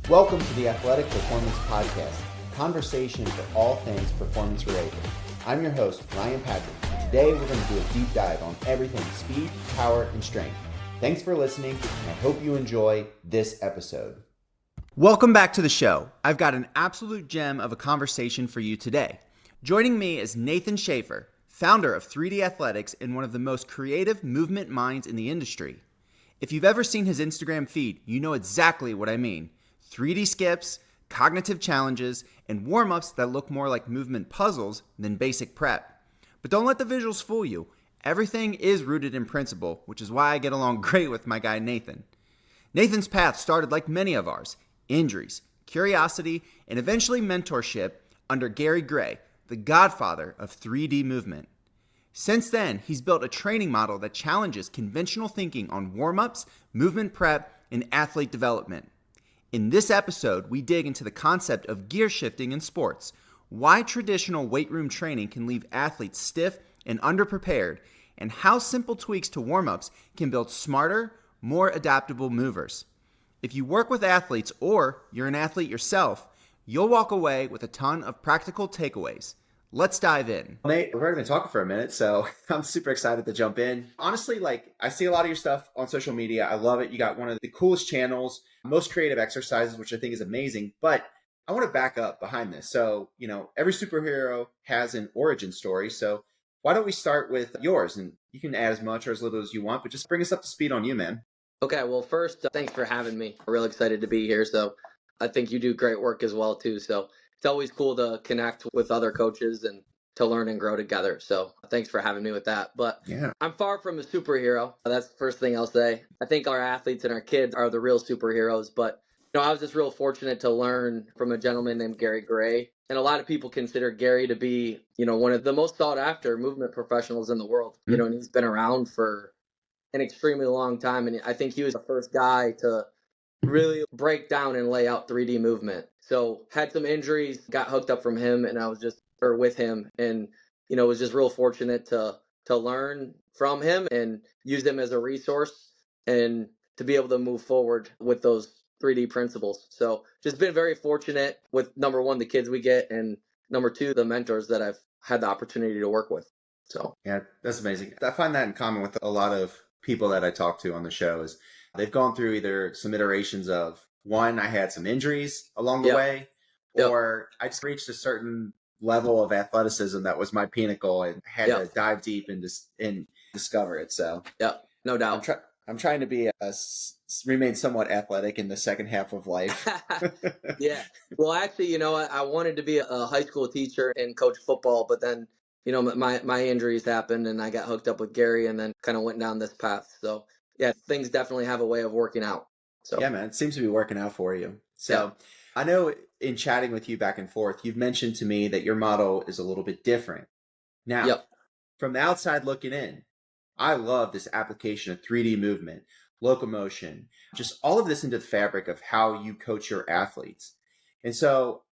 Welcome to the Athletic Performance Podcast, a conversation for all things performance related. I'm your host, Ryan Patrick, and today we're going to do a deep dive on everything speed, power, and strength. Thanks for listening, and I hope you enjoy this episode. Welcome back to the show. I've got an absolute gem of a conversation for you today. Joining me is Nathan Schafer, founder of 3D Athletics and one of the most creative movement minds in the industry. If you've ever seen his Instagram feed, you know exactly what I mean. 3D skips, cognitive challenges, and warm-ups that look more like movement puzzles than basic prep. But don't let the visuals fool you. Everything is rooted in principle, which is why I get along great with my guy Nathan. Nathan's path started like many of ours: injuries, curiosity, and eventually mentorship under Gary Gray, the godfather of 3D movement. Since then, he's built a training model that challenges conventional thinking on warm-ups, movement prep, and athlete development. In this episode, we dig into the concept of gear shifting in sports, why traditional weight room training can leave athletes stiff and underprepared, and how simple tweaks to warm-ups can build smarter, more adaptable movers. If you work with athletes or you're an athlete yourself, you'll walk away with a ton of practical takeaways. Let's dive in. Nate, we've already been talking for a minute, so I'm super excited to jump in. Honestly, I see a lot of your stuff on social media. I love it. You got one of the coolest channels, most creative exercises, which I think is amazing. But I want to back up behind this. So, every superhero has an origin story. So why don't we start with yours? And you can add as much or as little as you want, but just bring us up to speed on you, man. Okay, well, first, thanks for having me. I'm really excited to be here. So I think you do great work as well, too. So it's always cool to connect with other coaches and to learn and grow together. So thanks for having me with that. But yeah, I'm far from a superhero. That's the first thing I'll say. I think our athletes and our kids are the real superheroes. But, I was just real fortunate to learn from a gentleman named Gary Gray. And a lot of people consider Gary to be, one of the most sought after movement professionals in the world. Mm-hmm. And he's been around for an extremely long time. And I think he was the first guy to really break down and lay out 3D movement. So had some injuries, got hooked up from him, and I was with him, and was just real fortunate to learn from him and use him as a resource and to be able to move forward with those 3D principles. So just been very fortunate with, number one, the kids we get, and number two, the mentors that I've had the opportunity to work with. So yeah, that's amazing. I find that in common with a lot of people that I talk to on the show is they've gone through either some iterations of, one, I had some injuries along the way, or I just reached a certain level of athleticism that was my pinnacle and had to dive deep and discover it. So yeah, no doubt. I'm trying to remain somewhat athletic in the second half of life. Yeah. Well, actually, I wanted to be a high school teacher and coach football, but then, my injuries happened and I got hooked up with Gary and then kind of went down this path. So yeah, things definitely have a way of working out. So yeah, man, it seems to be working out for you. So I know in chatting with you back and forth, you've mentioned to me that your model is a little bit different. Now, from the outside looking in, I love this application of 3D movement, locomotion, just all of this into the fabric of how you coach your athletes. And so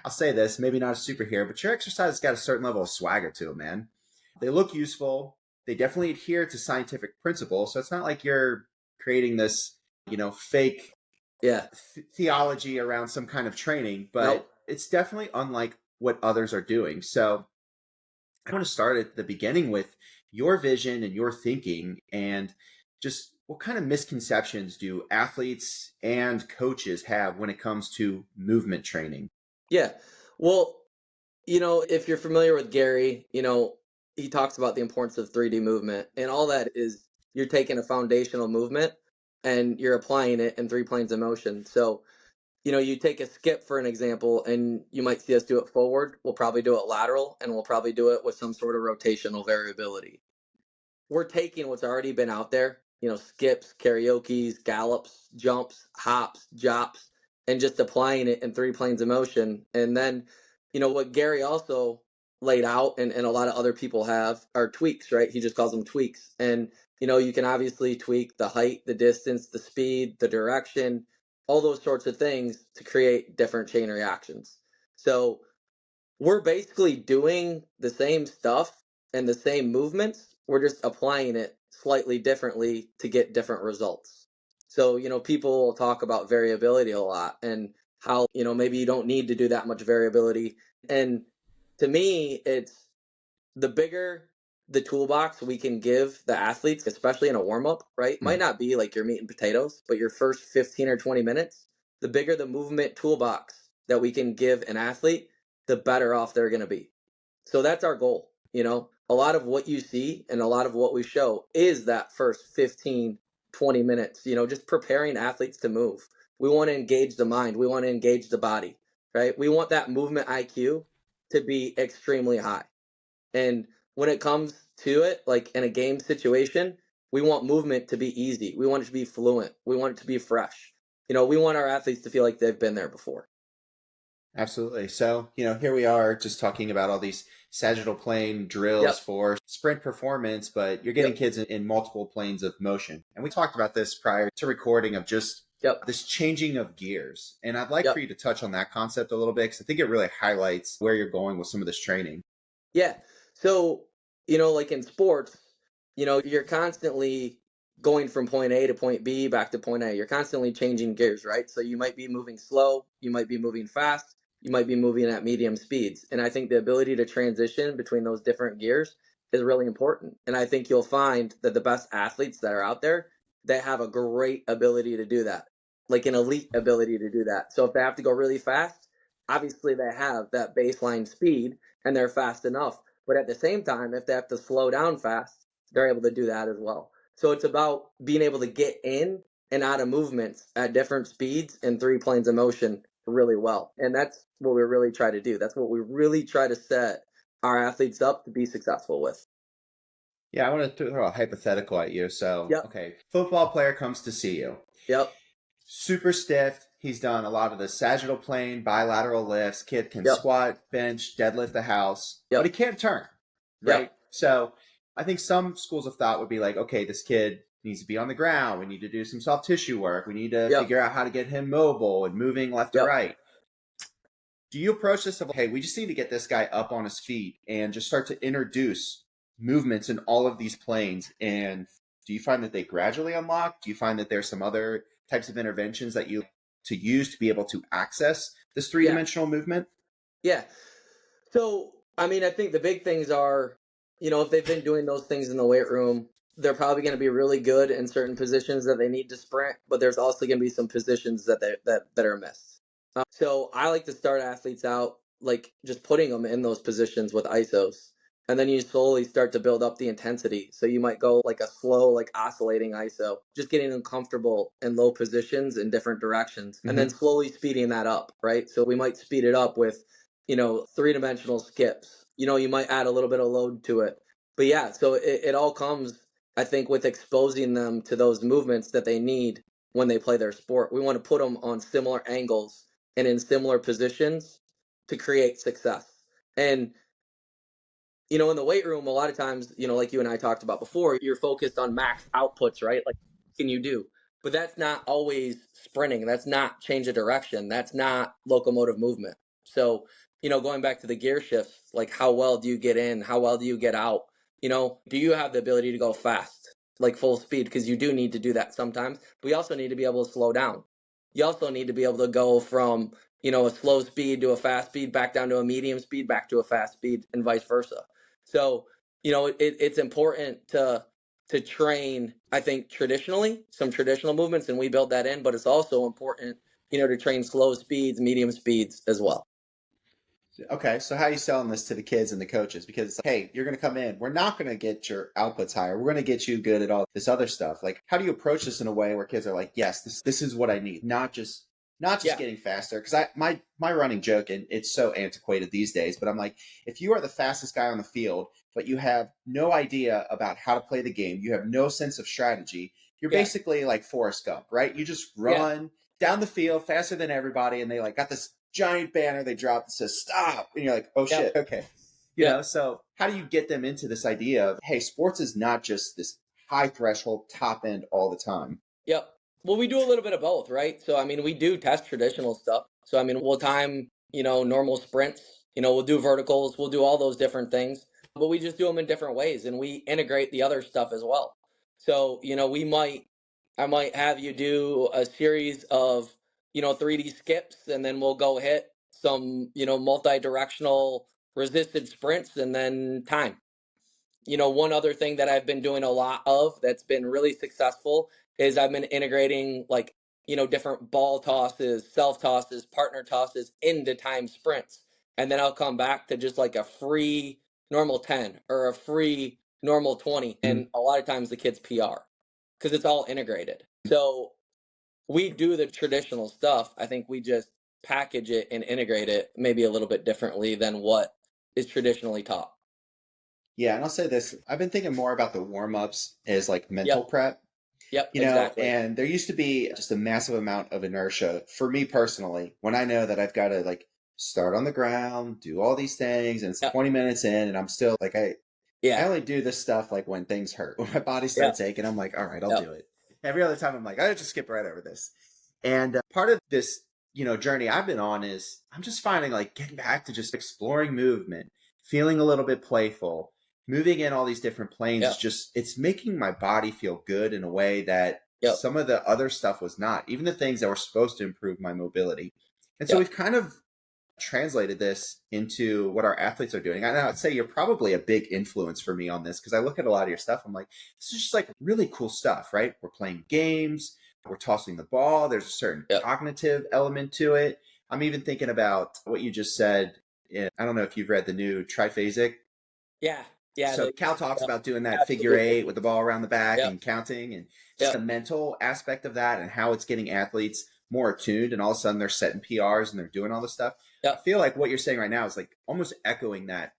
I'll say this, maybe not a superhero, but your exercise has got a certain level of swagger to it, man. They look useful. They definitely adhere to scientific principles. So it's not like you're creating this, fake theology around some kind of training, but it's definitely unlike what others are doing. So I want to start at the beginning with your vision and your thinking, and just what kind of misconceptions do athletes and coaches have when it comes to movement training? Yeah. Well, if you're familiar with Gary, he talks about the importance of 3D movement, and all that is you're taking a foundational movement and you're applying it in 3 planes of motion. So, you take a skip for an example, and you might see us do it forward. We'll probably do it lateral, and we'll probably do it with some sort of rotational variability. We're taking what's already been out there, skips, karaokes, gallops, jumps, hops, jops, and just applying it in 3 planes of motion. And then, what Gary also laid out, and a lot of other people have, are tweaks, right? He just calls them tweaks. And, you can obviously tweak the height, the distance, the speed, the direction, all those sorts of things to create different chain reactions. So we're basically doing the same stuff and the same movements. We're just applying it slightly differently to get different results. So, people talk about variability a lot, and how, maybe you don't need to do that much variability. And to me, it's the bigger the toolbox we can give the athletes, especially in a warm up, right? Might not be like your meat and potatoes, but your first 15 or 20 minutes, the bigger the movement toolbox that we can give an athlete, the better off they're going to be. So that's our goal. A lot of what you see and a lot of what we show is that first 15, 20 minutes, just preparing athletes to move. We want to engage the mind. We want to engage the body, right? We want that movement IQ to be extremely high. And when it comes to it, like in a game situation, we want movement to be easy. We want it to be fluent. We want it to be fresh. We want our athletes to feel like they've been there before. Absolutely. So, here we are just talking about all these sagittal plane drills Yep. for sprint performance, but you're getting Yep. kids in multiple planes of motion. And we talked about this prior to recording of just Yep. this changing of gears. And I'd like Yep. for you to touch on that concept a little bit because I think it really highlights where you're going with some of this training. Yeah. So, like in sports, you're constantly going from point A to point B back to point A. You're constantly changing gears, right? So you might be moving slow, you might be moving fast, you might be moving at medium speeds. And I think the ability to transition between those different gears is really important. And I think you'll find that the best athletes that are out there, they have a great ability to do that, like an elite ability to do that. So if they have to go really fast, obviously they have that baseline speed and they're fast enough. But at the same time, if they have to slow down fast, they're able to do that as well. So it's about being able to get in and out of movements at different speeds and 3 planes of motion really well. And that's what we really try to do. That's what we really try to set our athletes up to be successful with. Yeah, I want to throw a hypothetical at you. So, Yep. Okay, football player comes to see you. Yep. Super stiff. He's done a lot of the sagittal plane, bilateral lifts. Kid can Yep. squat, bench, deadlift the house, Yep. but he can't turn, right? Yep. So I think some schools of thought would be like, okay, this kid needs to be on the ground. We need to do some soft tissue work. We need to Yep. figure out how to get him mobile and moving left to Yep. right. Do you approach this of, hey, we just need to get this guy up on his feet and just start to introduce movements in all of these planes? And do you find that they gradually unlock? Do you find that there's some other types of interventions that you to use to be able to access this three-dimensional movement? Yeah. So, I think the big things are, if they've been doing those things in the weight room, they're probably going to be really good in certain positions that they need to sprint, but there's also going to be some positions that are missed. So I like to start athletes out like just putting them in those positions with isos, and then you slowly start to build up the intensity. So you might go like a slow, like oscillating iso, just getting them comfortable in low positions in different directions, and then slowly speeding that up, right? So we might speed it up with 3-dimensional skips. You might add a little bit of load to it. But yeah, so it all comes, I think, with exposing them to those movements that they need when they play their sport. We want to put them on similar angles and in similar positions to create success. And, in the weight room, a lot of times, like you and I talked about before, you're focused on max outputs, right? Like, what can you do? But that's not always sprinting. That's not change of direction. That's not locomotive movement. So, going back to the gear shifts, like how well do you get in? How well do you get out? Do you have the ability to go fast, like full speed? Because you do need to do that sometimes. But you also need to be able to slow down. You also need to be able to go from, a slow speed to a fast speed, back down to a medium speed, back to a fast speed, and vice versa. So, it's important to train, I think, traditionally, some traditional movements, and we build that in, but it's also important, to train slow speeds, medium speeds as well. Okay, so how are you selling this to the kids and the coaches? Because it's like, hey, you're going to come in. We're not going to get your outputs higher. We're going to get you good at all this other stuff. Like, how do you approach this in a way where kids are like, yes, this is what I need, not just getting faster? Because my running joke, and it's so antiquated these days, but I'm like, if you are the fastest guy on the field, but you have no idea about how to play the game, you have no sense of strategy, you're basically like Forrest Gump, right? You just run down the field faster than everybody, and they like got this giant banner they drop that says stop, and you're like, oh shit, okay. You know, so how do you get them into this idea of, hey, sports is not just this high threshold top end all the time? Yep. Well, we do a little bit of both, right? So we do test traditional stuff. So we'll time, normal sprints, we'll do verticals, we'll do all those different things, but we just do them in different ways, and we integrate the other stuff as well. So, I might have you do a series of 3D skips, and then we'll go hit some, multi-directional resisted sprints and then time. One other thing that I've been doing a lot of that's been really successful is I've been integrating like, different ball tosses, self tosses, partner tosses into time sprints. And then I'll come back to just like a free normal 10 or a free normal 20. And a lot of times the kids PR because it's all integrated. So we do the traditional stuff. I think we just package it and integrate it maybe a little bit differently than what is traditionally taught. Yeah, and I'll say this. I've been thinking more about the warm-ups as like mental Yep. prep, Yep. Exactly. and there used to be just a massive amount of inertia for me personally when I know that I've got to like start on the ground, do all these things, and it's Yep. 20 minutes in and I'm still like I Yeah. only do this stuff like when things hurt. When my body starts aching, I'm like, all right, I'll Yep. do it. Every other time I'm like, I'll just skip right over this. And part of this, journey I've been on is I'm just finding like getting back to just exploring movement, feeling a little bit playful, moving in all these different planes. Yep. It's making my body feel good in a way that Yep. some of the other stuff was not, even the things that were supposed to improve my mobility. And so Yep. we've kind of translated this into what our athletes are doing. And I'd say you're probably a big influence for me on this because I look at a lot of your stuff. I'm like, this is just like really cool stuff, right? We're playing games, we're tossing the ball. There's a certain Yep. cognitive element to it. I'm even thinking about what you just said. I don't know if you've read the new triphasic. Yeah. Yeah. So Cal talks Yep. about doing that figure Absolutely. eight with the ball around the back Yep. and counting and just Yep. the mental aspect of that and how it's getting athletes more attuned and all of a sudden they're setting PRs and they're doing all this stuff. Yep. I feel like what you're saying right now is like almost echoing that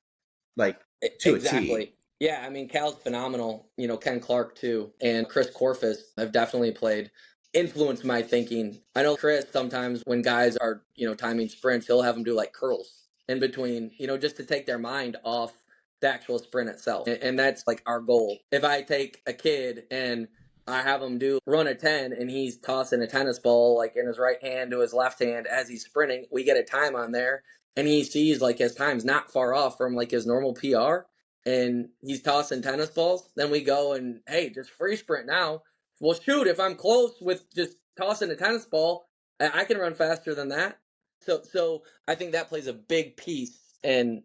like to Exactly. a T. Yeah, I mean, Cal's phenomenal. Ken Clark too, and Chris Corfus. I've definitely influenced my thinking. I know Chris sometimes when guys are timing sprints, he'll have them do like curls in between, just to take their mind off the actual sprint itself. And that's like our goal. If I take a kid and I have him run a 10 and he's tossing a tennis ball like in his right hand to his left hand as he's sprinting, we get a time on there and he sees like his time's not far off from like his normal PR and he's tossing tennis balls, then we go and, hey, just free sprint now. Well, shoot, if I'm close with just tossing a tennis ball, I can run faster than that. So I think that plays a big piece in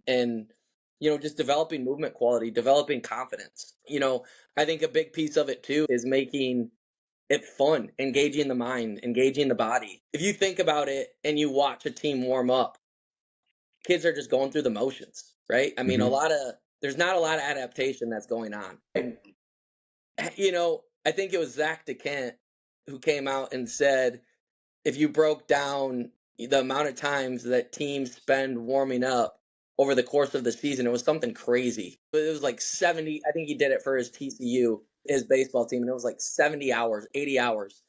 just developing movement quality, developing confidence. I think a big piece of it too is making it fun, engaging the mind, engaging the body. If you think about it and you watch a team warm up, kids are just going through the motions, right? I mean, there's not a lot of adaptation that's going on. And, I think it was Zach DeKent who came out and said, if you broke down the amount of times that teams spend warming up over the course of the season, it was something crazy. It was like 70, I think he did it for his TCU, his baseball team, and it was like 70 hours, 80 hours.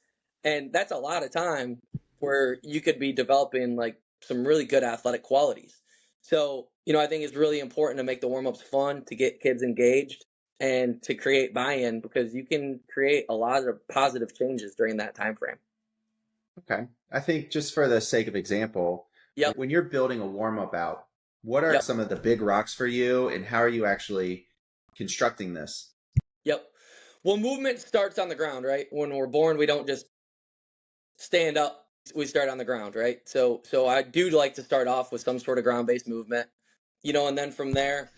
And that's a lot of time where you could be developing like some really good athletic qualities. So, I think it's really important to make the warm-ups fun, to get kids engaged, and to create buy-in because you can create a lot of positive changes during that time frame. Okay. I think just for the sake of example, Yep. when you're building a warm up out, what are Yep. some of the big rocks for you and how are you actually constructing this? Yep. Well, movement starts on the ground, right? When we're born, we don't just stand up. We start on the ground, right? So I do like to start off with some sort of ground-based movement, and then from there,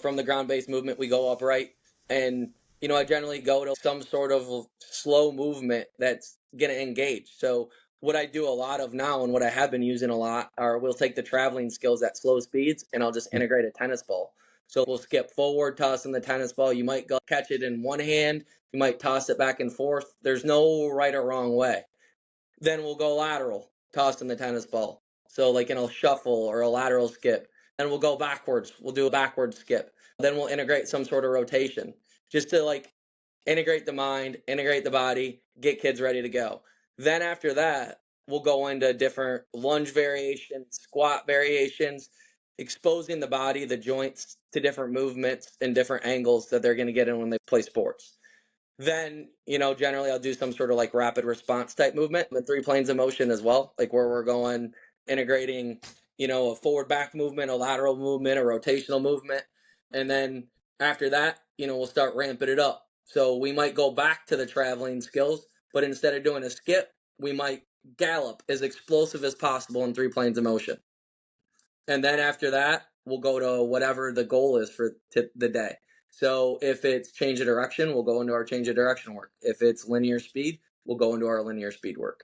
from the ground-based movement, we go upright. And, I generally go to some sort of slow movement that's going to engage. So what I do a lot of now and what I have been using a lot are we'll take the traveling skills at slow speeds and I'll just integrate a tennis ball. So we'll skip forward, tossing the tennis ball. You might go catch it in one hand. You might toss it back and forth. There's no right or wrong way. Then we'll go lateral, tossing the tennis ball. So like in a shuffle or a lateral skip. Then we'll go backwards. We'll do a backward skip. Then we'll integrate some sort of rotation just to like integrate the mind, integrate the body, get kids ready to go. Then after that, we'll go into different lunge variations, squat variations, exposing the body, the joints to different movements and different angles that they're going to get in when they play sports. Then, generally I'll do some sort of like rapid response type movement and 3 planes of motion as well, like where we're going, integrating, a forward back movement, a lateral movement, a rotational movement. And then after that, we'll start ramping it up. So we might go back to the traveling skills, but instead of doing a skip, we might gallop as explosive as possible in 3 planes of motion. And then after that, we'll go to whatever the goal is for the day. So if it's change of direction, we'll go into our change of direction work. If it's linear speed, we'll go into our linear speed work.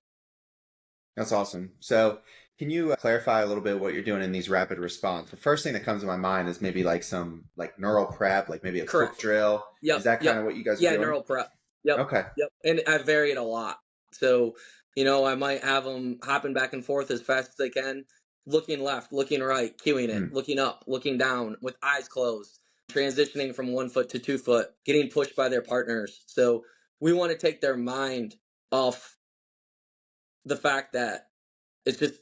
That's awesome. So can you clarify a little bit what you're doing in these rapid response? The first thing that comes to my mind is maybe like some like neural prep, like maybe a quick drill. Yep. Is that kind of what you guys are Yeah, doing? neural prep. Yep. Okay. Yep. And I vary it a lot. So, I might have them hopping back and forth as fast as they can, looking left, looking right, cueing it, looking up, looking down with eyes closed, transitioning from 1 foot to 2 foot, getting pushed by their partners. So we want to take their mind off the fact that it's just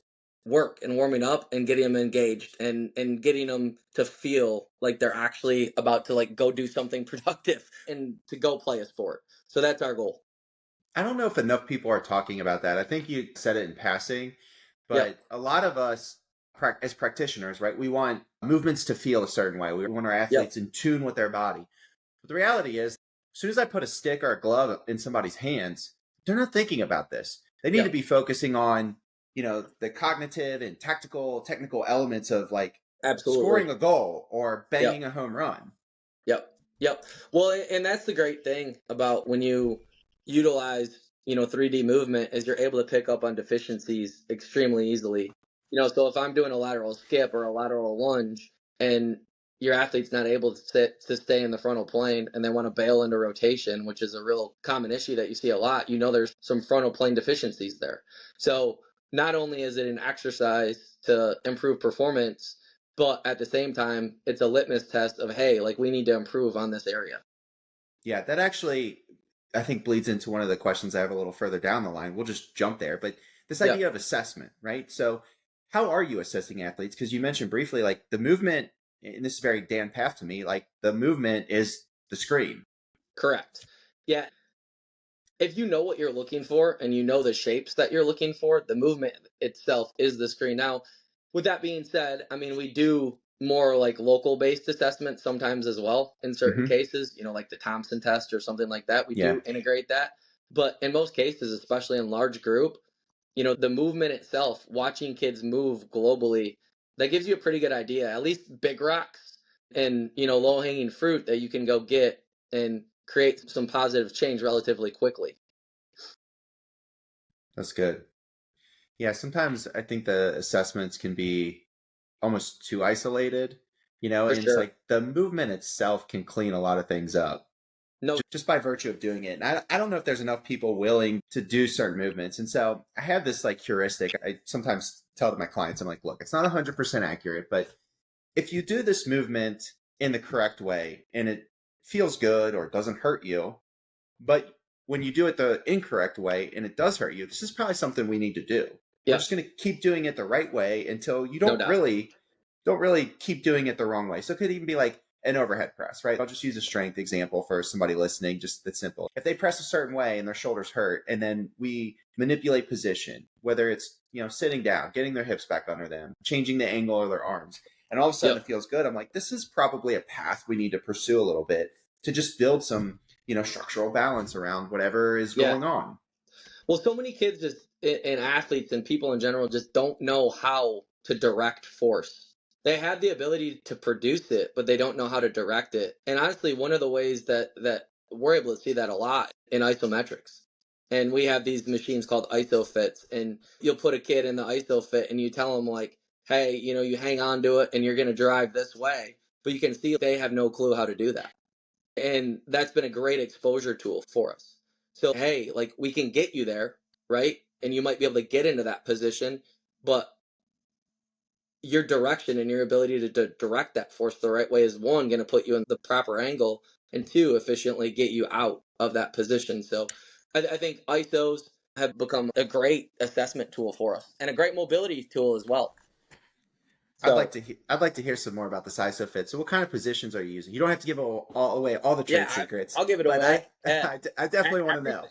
work and warming up and getting them engaged and getting them to feel like they're actually about to like go do something productive and to go play a sport. So that's our goal. I don't know if enough people are talking about that. I think you said it in passing, but a lot of us as practitioners, right, we want movements to feel a certain way. We want our athletes in tune with their body. But the reality is, as soon as I put a stick or a glove in somebody's hands, they're not thinking about this. They need to be focusing on, the cognitive and technical elements of like scoring a goal or banging a home run. Yep. Well, and that's the great thing about when you utilize, 3D movement is you're able to pick up on deficiencies extremely easily. So if I'm doing a lateral skip or a lateral lunge and your athlete's not able to stay in the frontal plane and they want to bail into rotation, which is a real common issue that you see a lot, there's some frontal plane deficiencies there. So not only is it an exercise to improve performance, but at the same time, it's a litmus test of, hey, like we need to improve on this area. Yeah, that actually, I think, bleeds into one of the questions I have a little further down the line. We'll just jump there. But this idea of assessment, right? So how are you assessing athletes? Because you mentioned briefly, like the movement, and this is very Dan Path to me, like the movement is the screen. Correct. Yeah. If you know what you're looking for and you know the shapes that you're looking for, the movement itself is the screen. Now, with that being said, I mean, we do more like local based assessments sometimes as well in certain cases, like the Thompson test or something like that. We do integrate that. But in most cases, especially in large group, the movement itself, watching kids move globally, that gives you a pretty good idea, at least big rocks and, low hanging fruit that you can go get and create some positive change relatively quickly. That's good. Yeah, sometimes I think the assessments can be almost too isolated, and it's like the movement itself can clean a lot of things up. No, just by virtue of doing it. And I don't know if there's enough people willing to do certain movements. And so I have this like heuristic. I sometimes tell to my clients, I'm like, look, it's not 100% accurate, but if you do this movement in the correct way and it feels good or doesn't hurt you, but when you do it the incorrect way and it does hurt you, this is probably something we need to do. We're just going to keep doing it the right way until you don't really keep doing it the wrong way. So it could even be like an overhead press, right? I'll just use a strength example for somebody listening, just that's simple. If they press a certain way and their shoulders hurt, and then we manipulate position, whether it's, sitting down, getting their hips back under them, changing the angle of their arms, and all of a sudden it feels good. I'm like, this is probably a path we need to pursue a little bit to just build some, structural balance around whatever is going on. Well, so many kids and athletes and people in general just don't know how to direct force. They have the ability to produce it, but they don't know how to direct it. And honestly, one of the ways that we're able to see that a lot in isometrics. And we have these machines called isofits, and you'll put a kid in the isofit and you tell them like, hey, you hang on to it and you're going to drive this way. But you can see they have no clue how to do that. And that's been a great exposure tool for us. So, hey, like we can get you there, right? And you might be able to get into that position, but your direction and your ability to direct that force the right way is one, going to put you in the proper angle, and two, efficiently get you out of that position. So I think ISOs have become a great assessment tool for us and a great mobility tool as well. So, I'd like to hear some more about this ISOFIT. So what kind of positions are you using? You don't have to give away all the trade secrets. I'll give it away. I definitely want to know.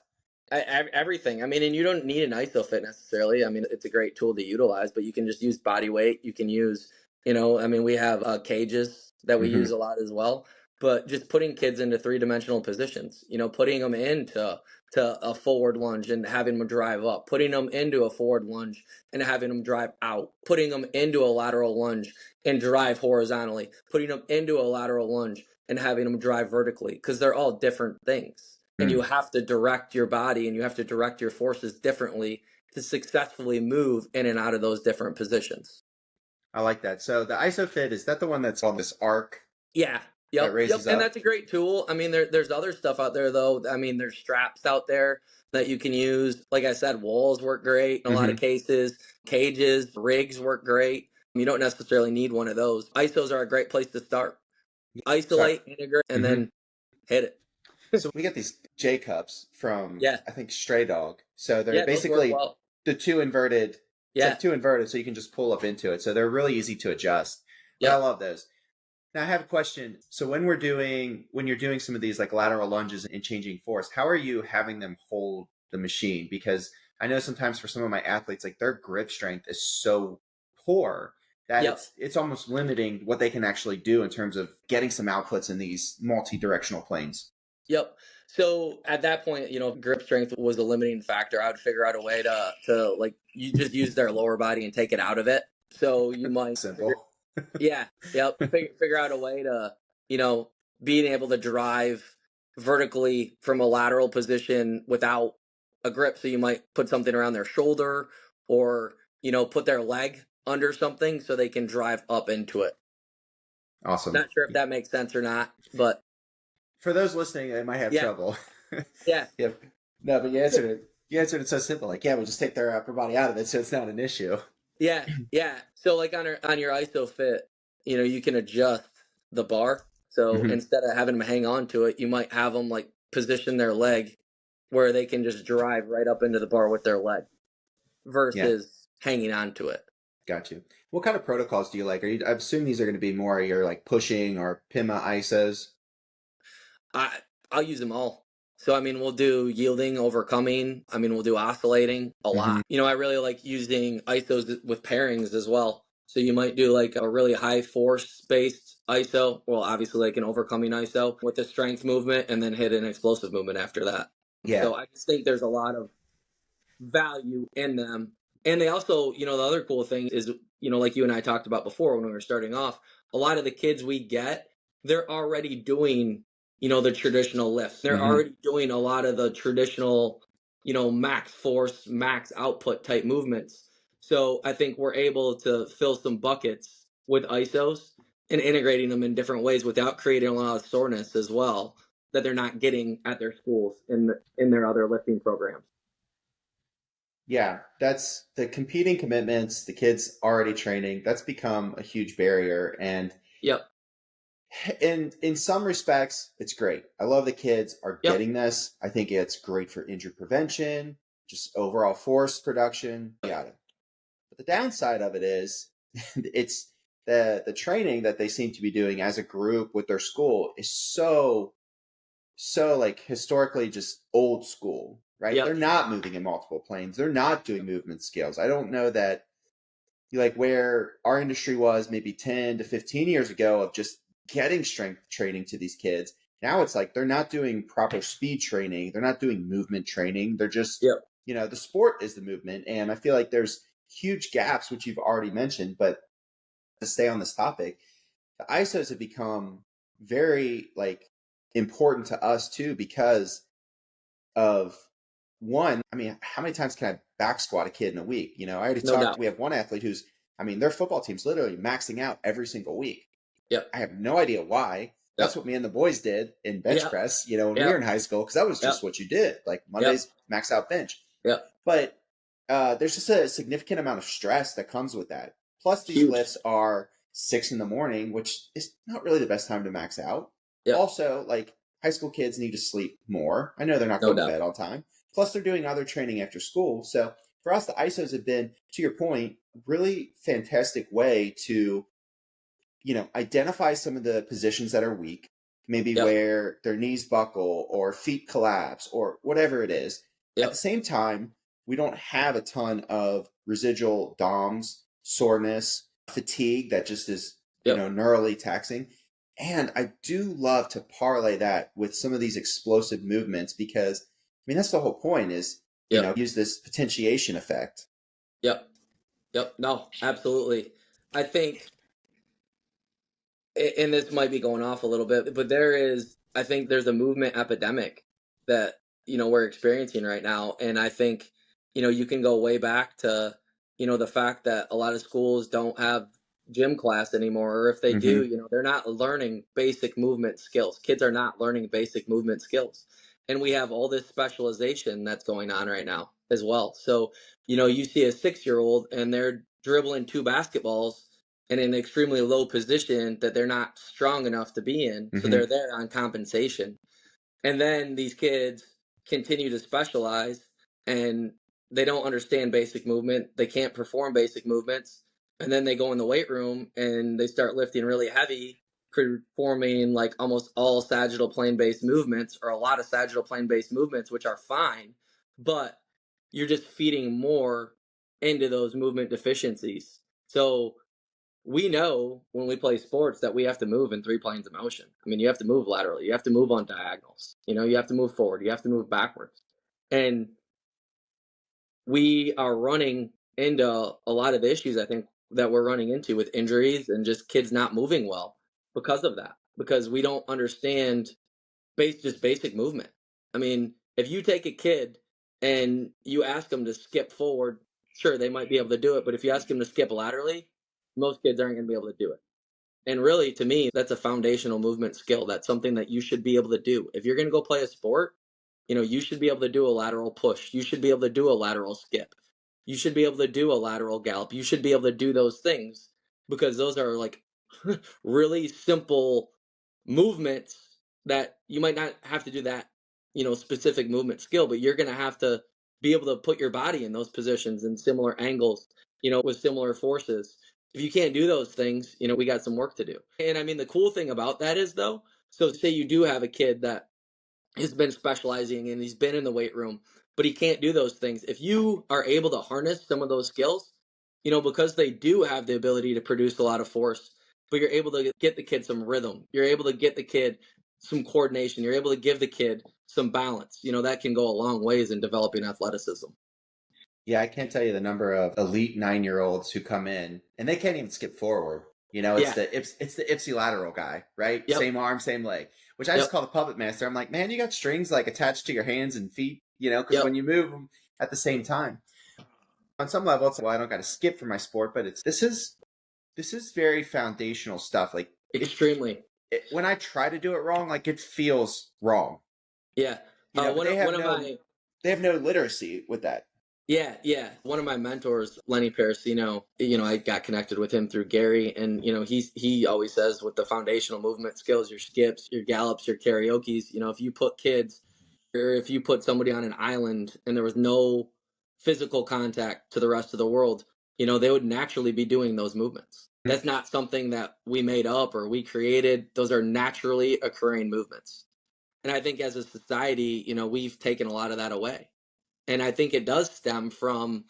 Everything. I mean, and you don't need an ISOFIT necessarily. I mean, it's a great tool to utilize, but you can just use body weight. You can use, we have cages that we use a lot as well. but just putting kids into three-dimensional positions, putting them into a forward lunge and having them drive up, putting them into a forward lunge and having them drive out, putting them into a lateral lunge and drive horizontally, putting them into a lateral lunge and having them drive vertically, because they're all different things. And you have to direct your body and you have to direct your forces differently to successfully move in and out of those different positions. I like that. So the ISOFIT, is that the one that's on this arc? Yeah. That Yep. raises And up? that's a great tool. I mean, there's other stuff out there though. I mean, there's straps out there that you can use. Like I said, walls work great in a lot of cases. Cages, rigs work great. You don't necessarily need one of those. ISOs are a great place to start. Isolate, integrate, and then hit it. So we get these J cups from, Yeah. I think, Stray Dog. So they're Yeah, those work basically well. the two inverted. It's Yeah. like two inverted, so you can just pull up into it. So they're really easy to adjust. But Yeah. I love those. Now I have a question. So when you're doing some of these like lateral lunges and changing force, how are you having them hold the machine? Because I know sometimes for some of my athletes, like their grip strength is so poor that Yep. it's almost limiting what they can actually do in terms of getting some outputs in these multi-directional planes. Yep. So at that point, grip strength was a limiting factor. I would figure out a way to like, you just use their lower body and take it out of it. So you might Simple. yeah. Yep. Figure out a way to, being able to drive vertically from a lateral position without a grip. So you might put something around their shoulder or, put their leg under something so they can drive up into it. Awesome. Not sure if that makes sense or not, but for those listening, they might have trouble. Yeah. Yep. No, but you answered it so simple. Like, yeah, we'll just take their upper body out of it, so it's not an issue. Yeah. So like on your ISOFIT, you can adjust the bar. So instead of having them hang on to it, you might have them like position their leg where they can just drive right up into the bar with their leg versus hanging on to it. Got you. What kind of protocols do you like? I assume these are going to be more your like pushing or PIMA ISOs. I'll use them all. So, I mean, we'll do yielding, overcoming. I mean, we'll do oscillating a lot. I really like using ISOs with pairings as well. So you might do like a really high force based ISO. Well, obviously like an overcoming ISO with a strength movement and then hit an explosive movement after that. Yeah. So I just think there's a lot of value in them. And they also, the other cool thing is, like you and I talked about before when we were starting off, a lot of the kids we get, they're already doing the traditional lifts. They're already doing a lot of the traditional, max force, max output type movements. So I think we're able to fill some buckets with ISOs and integrating them in different ways without creating a lot of soreness as well that they're not getting at their schools in their other lifting programs. Yeah, that's the competing commitments, the kids already training. That's become a huge barrier. And in some respects, it's great. I love the kids are getting this. I think it's great for injury prevention, just overall force production, yada. But the downside of it is it's the training that they seem to be doing as a group with their school is so like historically just old school, right? They're not moving in multiple planes. They're not doing movement scales. I don't know that like where our industry was maybe 10 to 15 years ago of just getting strength training to these kids. Now it's like they're not doing proper speed training. They're not doing movement training. They're just, the sport is the movement. And I feel like there's huge gaps, which you've already mentioned. But to stay on this topic, the ISOs have become very like important to us too because of one, I mean, how many times can I back squat a kid in a week? I already talked, we have one athlete who's, their football team's literally maxing out every single week. I have no idea why. That's what me and the boys did in bench press, when we were in high school, because that was just what you did. Like Mondays, max out bench. But there's just a significant amount of stress that comes with that. Plus, these lifts are 6 a.m, which is not really the best time to max out. Also, like high school kids need to sleep more. I know they're not going to bed all the time. Plus, they're doing other training after school. So for us, the ISOs have been, to your point, really fantastic way to identify some of the positions that are weak, maybe where their knees buckle or feet collapse or whatever it is. At the same time, we don't have a ton of residual DOMS, soreness, fatigue that just is, neurally taxing. And I do love to parlay that with some of these explosive movements because, I mean, that's the whole point is, Yep. use this potentiation effect. Yep. Yep. No, absolutely. I think, and this might be going off a little bit, but I think there's a movement epidemic that, we're experiencing right now. And I think, you can go way back to, the fact that a lot of schools don't have gym class anymore, or if they do, Mm-hmm. they're not learning basic movement skills. Kids are not learning basic movement skills. And we have all this specialization that's going on right now as well. So, you see a 6-year-old and they're dribbling 2 basketballs in an extremely low position that they're not strong enough to be in. So Mm-hmm. they're there on compensation. And then these kids continue to specialize and they don't understand basic movement. They can't perform basic movements. And then they go in the weight room and they start lifting really heavy, performing like almost all sagittal plane based movements or a lot of sagittal plane based movements, which are fine, but you're just feeding more into those movement deficiencies. So we know when we play sports that we have to move in 3 planes of motion. I mean, you have to move laterally, you have to move on diagonals, you have to move forward, you have to move backwards. And we are running into a lot of the issues, I think, that we're running into with injuries and just kids not moving well because of that, because we don't understand just basic movement. I mean, if you take a kid and you ask them to skip forward, sure, they might be able to do it. But if you ask them to skip laterally, most kids aren't going to be able to do it. And really, to me, that's a foundational movement skill. That's something that you should be able to do. If you're going to go play a sport, you should be able to do a lateral push. You should be able to do a lateral skip. You should be able to do a lateral gallop. You should be able to do those things because those are like really simple movements that you might not have to do that, specific movement skill, but you're going to have to be able to put your body in those positions in similar angles, with similar forces. If you can't do those things, we got some work to do. And I mean, the cool thing about that is though, so say you do have a kid that has been specializing and he's been in the weight room, but he can't do those things. If you are able to harness some of those skills, because they do have the ability to produce a lot of force, but you're able to get the kid some rhythm. You're able to get the kid some coordination. You're able to give the kid some balance. That can go a long ways in developing athleticism. Yeah, I can't tell you the number of elite 9-year-olds who come in and they can't even skip forward. It's Yeah. the ipsilateral guy, right? Yep. Same arm, same leg, which I just call the puppet master. I'm like, man, you got strings like attached to your hands and feet, because when you move them at the same time, on some level, it's well, I don't got to skip for my sport, but this is very foundational stuff. Like Extremely. when I try to do it wrong, like it feels wrong. Yeah. But they have no literacy with that. Yeah. One of my mentors, Lenny Parasino, I got connected with him through Gary, and he always says with the foundational movement skills, your skips, your gallops, your karaokes, if you put kids or if you put somebody on an island and there was no physical contact to the rest of the world, they would naturally be doing those movements. That's not something that we made up or we created. Those are naturally occurring movements. And I think as a society, we've taken a lot of that away. And I think it does stem from,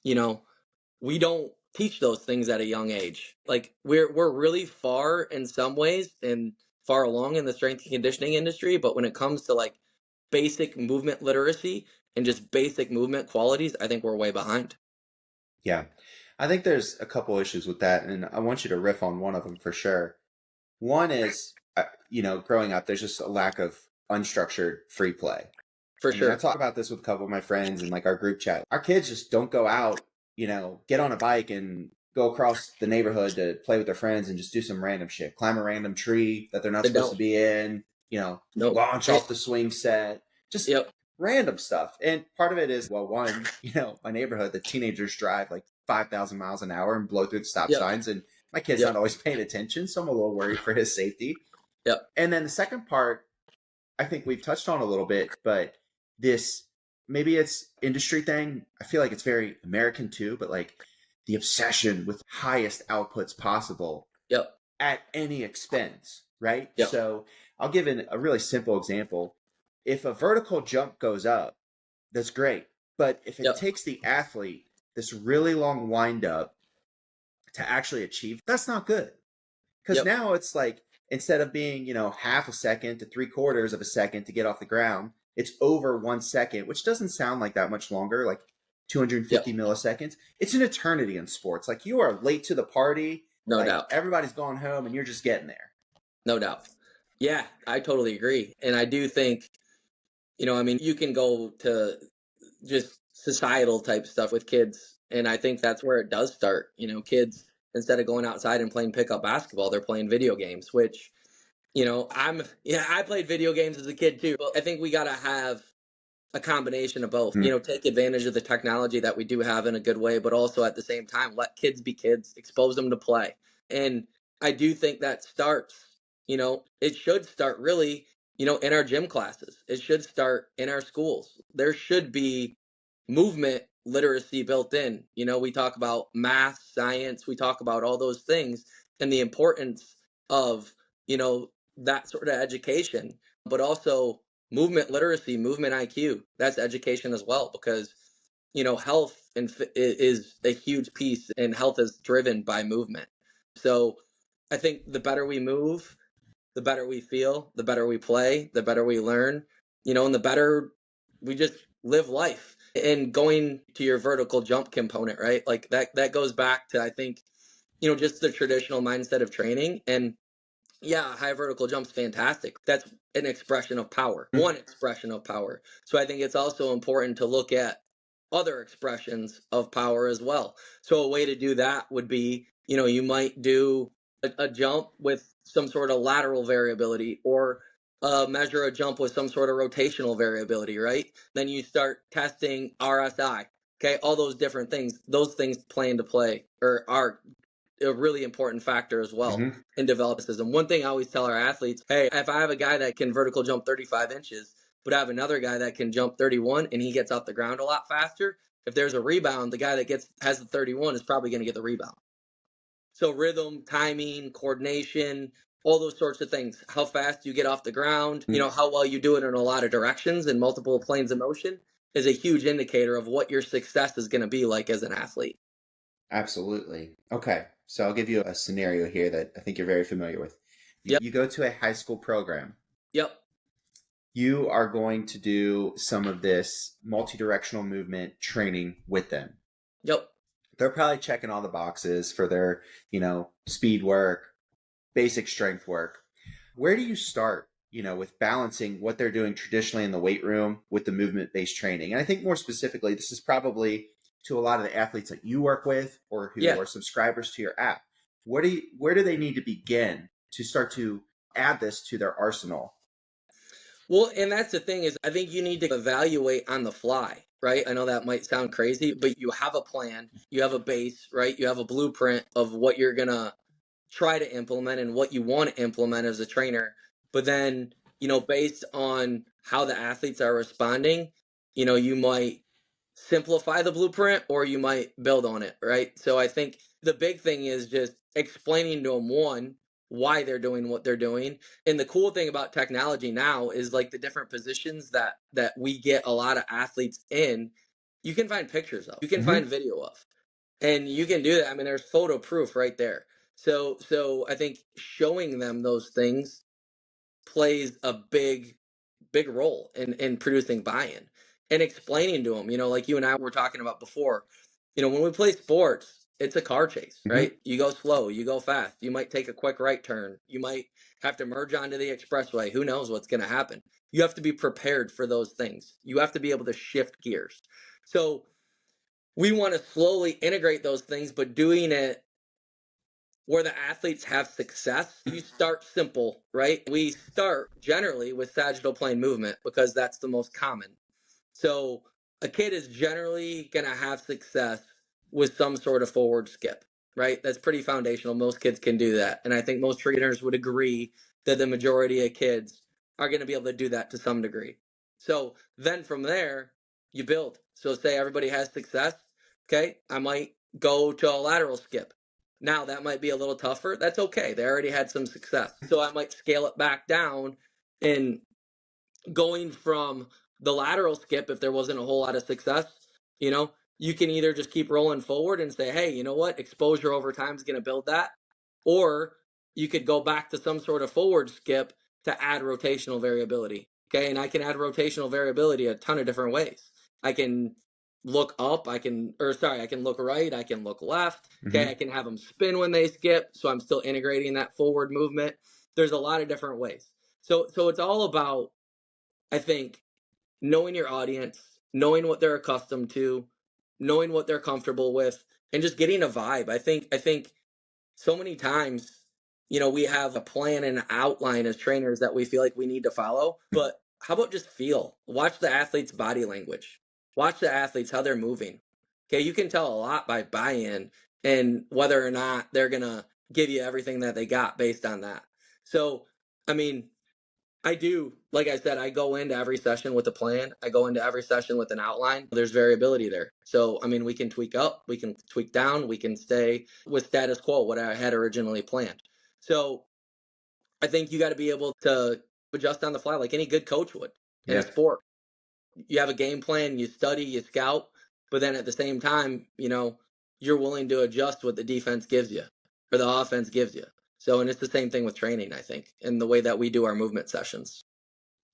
we don't teach those things at a young age. Like we're really far in some ways and far along in the strength and conditioning industry, but when it comes to like basic movement literacy and just basic movement qualities, I think we're way behind. Yeah. I think there's a couple issues with that, and I want you to riff on one of them for sure. One is, growing up, there's just a lack of unstructured free play. For I mean, I sure. talk about this with a couple of my friends in like our group chat. Our kids just don't go out, get on a bike and go across the neighborhood to play with their friends and just do some random shit. Climb a random tree that they're not They supposed to don't. be in, Nope. launch off the swing set, just Yep. random stuff. And part of it is, well, one, my neighborhood, the teenagers drive like 5,000 miles an hour and blow through the stop Yep. signs. And my kid's Yep. not always paying attention. So I'm a little worried for his safety. Yep. And then the second part, I think we've touched on a little bit, but maybe it's industry thing. I feel like it's very American too, but like the obsession with highest outputs possible Yep. at any expense, right? Yep. So I'll give a really simple example. If a vertical jump goes up, that's great. But if it takes the athlete this really long wind up to actually achieve, that's not good. Because now it's like instead of being, half a second to 3/4 of a second to get off the ground, it's over 1 second, which doesn't sound like that much longer, like 250 Yep. milliseconds. It's an eternity in sports. Like, you are late to the party, No like doubt. everybody's gone home and you're just getting there. No doubt. Yeah, I totally agree. And I do think, I mean, you can go to just societal type stuff with kids. And I think that's where it does start. Kids, instead of going outside and playing pickup basketball, they're playing video games, which, I played video games as a kid too. But I think we got to have a combination of both, take advantage of the technology that we do have in a good way, but also at the same time, let kids be kids, expose them to play. And I do think that starts, it should start really, in our gym classes. It should start in our schools. There should be movement literacy built in. We talk about math, science, we talk about all those things and the importance of, that sort of education, but also movement literacy, movement IQ. That's education as well, because health is a huge piece, and health is driven by movement. So I think the better we move, the better we feel, the better we play, the better we learn, and the better we just live life. And going to your vertical jump component, right? Like that goes back to, I think, just the traditional mindset of training. And yeah, high vertical jump's fantastic. That's an expression of power, one expression of power. So I think it's also important to look at other expressions of power as well. So a way to do that would be, you might do a jump with some sort of lateral variability, or measure a jump with some sort of rotational variability, right? Then you start testing RSI. Okay, all those different things, those things play into play, or are a really important factor as well in developmentism. One thing I always tell our athletes, hey, if I have a guy that can vertical jump 35 inches, but I have another guy that can jump 31 and he gets off the ground a lot faster, if there's a rebound, the guy that has the 31 is probably going to get the rebound. So rhythm, timing, coordination, all those sorts of things. How fast you get off the ground, how well you do it in a lot of directions and multiple planes of motion is a huge indicator of what your success is going to be like as an athlete. Absolutely. Okay. So I'll give you a scenario here that I think you're very familiar with. Yep. You go to a high school program. Yep. You are going to do some of this multi-directional movement training with them. Yep. They're probably checking all the boxes for their, speed work, basic strength work. Where do you start, with balancing what they're doing traditionally in the weight room with the movement-based training? And I think more specifically, this is probably to a lot of the athletes that you work with or who are subscribers to your app. Where do they need to begin to start to add this to their arsenal? Well, and that's the thing, is I think you need to evaluate on the fly, right? I know that might sound crazy, but you have a plan, you have a base, right? You have a blueprint of what you're going to try to implement and what you want to implement as a trainer. But then, based on how the athletes are responding, you might simplify the blueprint or you might build on it, right? So I think the big thing is just explaining to them, one, why they're doing what they're doing. And the cool thing about technology now is, like, the different positions that we get a lot of athletes in, you can find pictures of, you can find video of, and you can do that. I mean, there's photo proof right there. So I think showing them those things plays a big role in producing buy-in, and explaining to them, like you and I were talking about before, when we play sports, it's a car chase, right? You go slow, you go fast, you might take a quick right turn, you might have to merge onto the expressway, who knows what's going to happen. You have to be prepared for those things. You have to be able to shift gears. So we want to slowly integrate those things, but doing it where the athletes have success. You start simple, right? We start generally with sagittal plane movement because that's the most common. So a kid is generally going to have success with some sort of forward skip, right? That's pretty foundational. Most kids can do that. And I think most trainers would agree that the majority of kids are going to be able to do that to some degree. So then from there, you build. So say everybody has success. Okay, I might go to a lateral skip. Now that might be a little tougher. That's okay. They already had some success. So I might scale it back down, and going from the lateral skip, if there wasn't a whole lot of success, you can either just keep rolling forward and say, hey, you know what? Exposure over time is going to build that. Or you could go back to some sort of forward skip to add rotational variability. Okay. And I can add rotational variability a ton of different ways. I can look up, I can look right, I can look left. Okay. I can have them spin when they skip. So I'm still integrating that forward movement. There's a lot of different ways. So it's all about, I think, knowing your audience, knowing what they're accustomed to, knowing what they're comfortable with, and just getting a vibe. I think so many times, we have a plan and an outline as trainers that we feel like we need to follow, but how about just feel? Watch the athlete's body language. Watch the athletes, how they're moving. Okay, you can tell a lot by buy-in and whether or not they're going to give you everything that they got based on that. So, I mean, I do, like I said, I go into every session with a plan. I go into every session with an outline. There's variability there. So, I mean, we can tweak up, we can tweak down, we can stay with status quo, what I had originally planned. So I think you got to be able to adjust on the fly like any good coach would in a sport. You have a game plan, you study, you scout, but then at the same time, you're willing to adjust what the defense gives you or the offense gives you. So, and it's the same thing with training, I think, in the way that we do our movement sessions.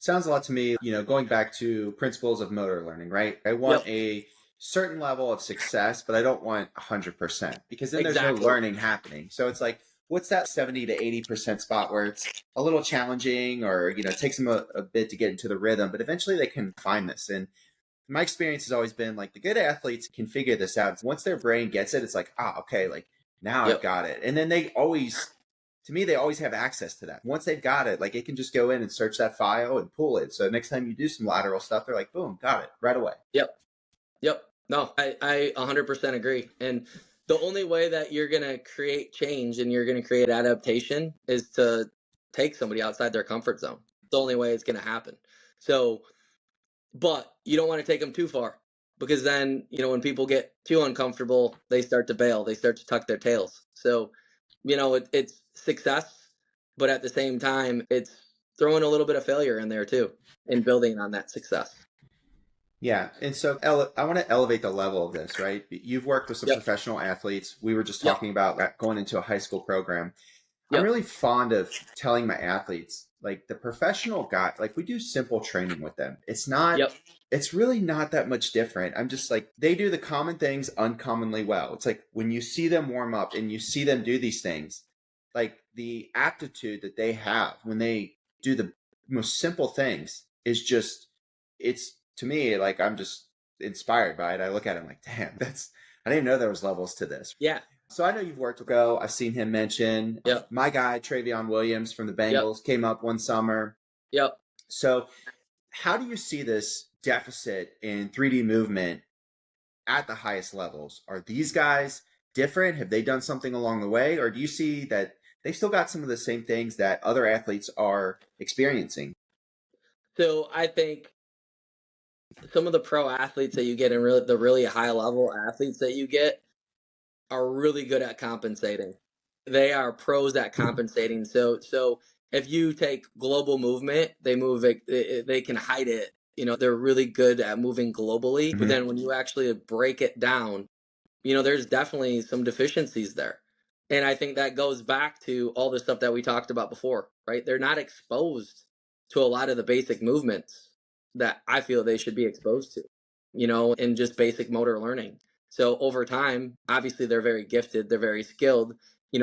Sounds a lot to me, going back to principles of motor learning, right? I want a certain level of success, but I don't want 100% because then there's no learning happening. So it's like, what's that 70 to 80% spot where it's a little challenging or, it takes them a bit to get into the rhythm, but eventually they can find this. And my experience has always been like the good athletes can figure this out. Once their brain gets it, it's like, okay, like now I've got it. And then they always have access to that. Once they've got it, like it can just go in and search that file and pull it. So next time you do some lateral stuff, they're like, boom, got it right away. Yep. No, I 100% agree. And the only way that you're going to create change and you're going to create adaptation is to take somebody outside their comfort zone. It's the only way it's going to happen. So, but you don't want to take them too far because then, when people get too uncomfortable, they start to bail, they start to tuck their tails. So, it's success, but at the same time, it's throwing a little bit of failure in there too and building on that success. Yeah. And so I want to elevate the level of this, right? You've worked with some professional athletes. We were just talking about going into a high school program. I'm really fond of telling my athletes, like the professional guy, like we do simple training with them. It's not, it's really not that much different. I'm just like, they do the common things uncommonly well. It's like when you see them warm up and you see them do these things, like the aptitude that they have when they do the most simple things is just, it's to me, like I'm just inspired by it. I look at it, I'm like, damn, I didn't even know there was levels to this. Yeah. So I know you've worked with Go. I've seen him mention. My guy, Travion Williams from the Bengals, came up one summer. So how do you see this deficit in 3D movement at the highest levels? Are these guys different? Have they done something along the way? Or do you see that they've still got some of the same things that other athletes are experiencing? So I think some of the pro athletes that you get and the really high level athletes that you get are really good at compensating. They are pros at compensating. So if you take global movement, they can hide it. They're really good at moving globally. But then when you actually break it down, there's definitely some deficiencies there. And I think that goes back to all the stuff that we talked about before, right? They're not exposed to a lot of the basic movements that I feel they should be exposed to, in just basic motor learning. So over time, obviously they're very gifted, they're very skilled,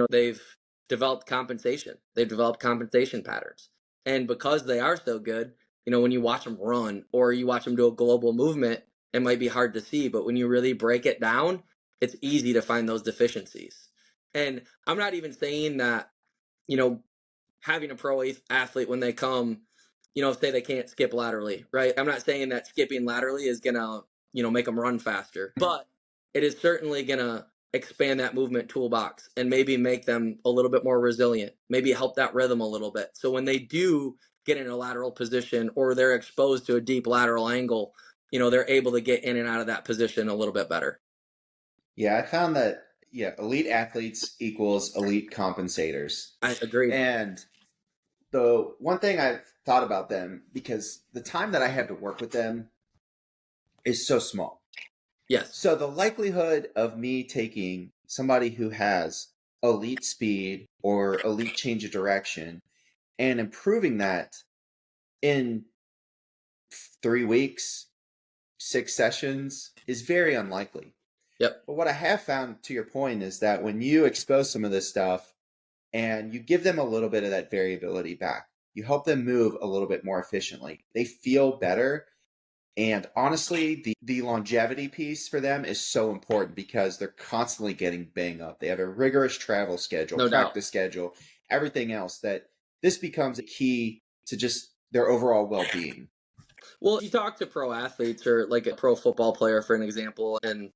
they've developed compensation. They've developed compensation patterns. And because they are so good, when you watch them run or you watch them do a global movement, it might be hard to see, but when you really break it down, it's easy to find those deficiencies. And I'm not even saying that, having a pro athlete when they come, say they can't skip laterally, right? I'm not saying that skipping laterally is going to, make them run faster, but it is certainly going to expand that movement toolbox and maybe make them a little bit more resilient, maybe help that rhythm a little bit. So when they do get in a lateral position or they're exposed to a deep lateral angle, they're able to get in and out of that position a little bit better. Yeah, I found that, elite athletes equals elite compensators. I agree. And the one thing I've thought about them, because the time that I have to work with them is so small. Yes. So the likelihood of me taking somebody who has elite speed or elite change of direction and improving that in 3 weeks, 6 sessions is very unlikely. Yep. But what I have found, to your point, is that when you expose some of this stuff and you give them a little bit of that variability back, you help them move a little bit more efficiently, they feel better. And honestly, the longevity piece for them is so important because they're constantly getting banged up. They have a rigorous travel schedule, No doubt. practice schedule, everything else, that this becomes a key to just their overall well-being. Well, you talk to pro athletes or like a pro football player, for an example, and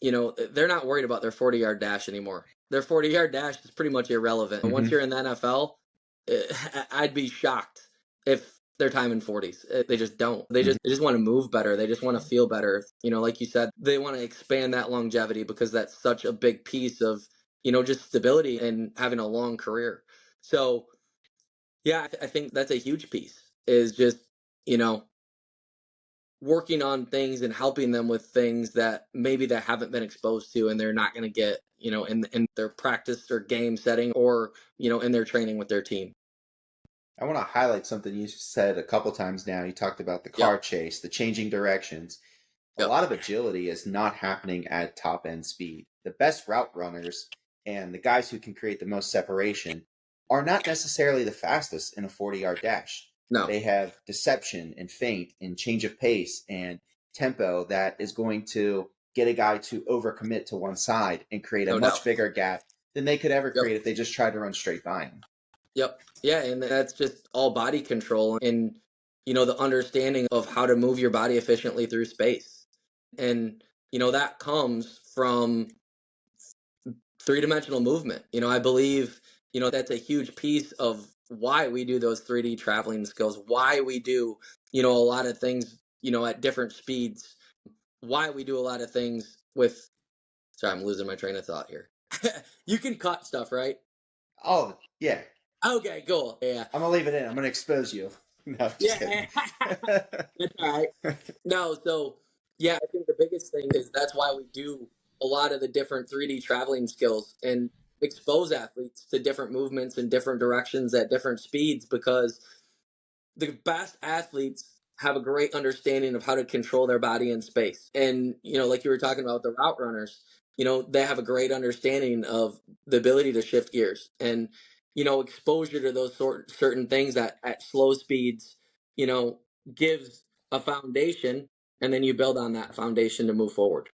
they're not worried about their 40-yard dash anymore. Their 40-yard dash is pretty much irrelevant. And once Mm-hmm. you're in the NFL, I'd be shocked if they're time in 40s. They just don't. They just want to move better. They just want to feel better. Like you said, they want to expand that longevity because that's such a big piece of, just stability and having a long career. So, yeah, I think that's a huge piece is just, you know, working on things and helping them with things that maybe they haven't been exposed to and they're not going to get, in their practice or game setting or, in their training with their team. I want to highlight something you said a couple times now. You talked about the car Yep. chase, the changing directions. A Yep. lot of agility is not happening at top end speed. The best route runners and the guys who can create the most separation are not necessarily the fastest in a 40-yard dash. No, They have deception and feint and change of pace and tempo that is going to get a guy to overcommit to one side and create a no much doubt. bigger gap than they could ever Yep. create if they just tried to run straight by him. Yep. Yeah. And that's just all body control and, the understanding of how to move your body efficiently through space. And, that comes from three-dimensional movement. I believe, that's a huge piece of why we do those 3D traveling skills, why we do, a lot of things, at different speeds, why we do a lot of things with, sorry, I'm losing my train of thought here. You can cut stuff, right? Oh, yeah. Okay, cool. Yeah. I'm going to leave it in. I'm going to expose you. No, just Yeah. kidding. That's all right. No, so yeah, I think the biggest thing is that's why we do a lot of the different 3D traveling skills and expose athletes to different movements in different directions at different speeds because the best athletes have a great understanding of how to control their body in space. And, like you were talking about the route runners, they have a great understanding of the ability to shift gears and, exposure to those certain things that at slow speeds, you know, gives a foundation and then you build on that foundation to move forward.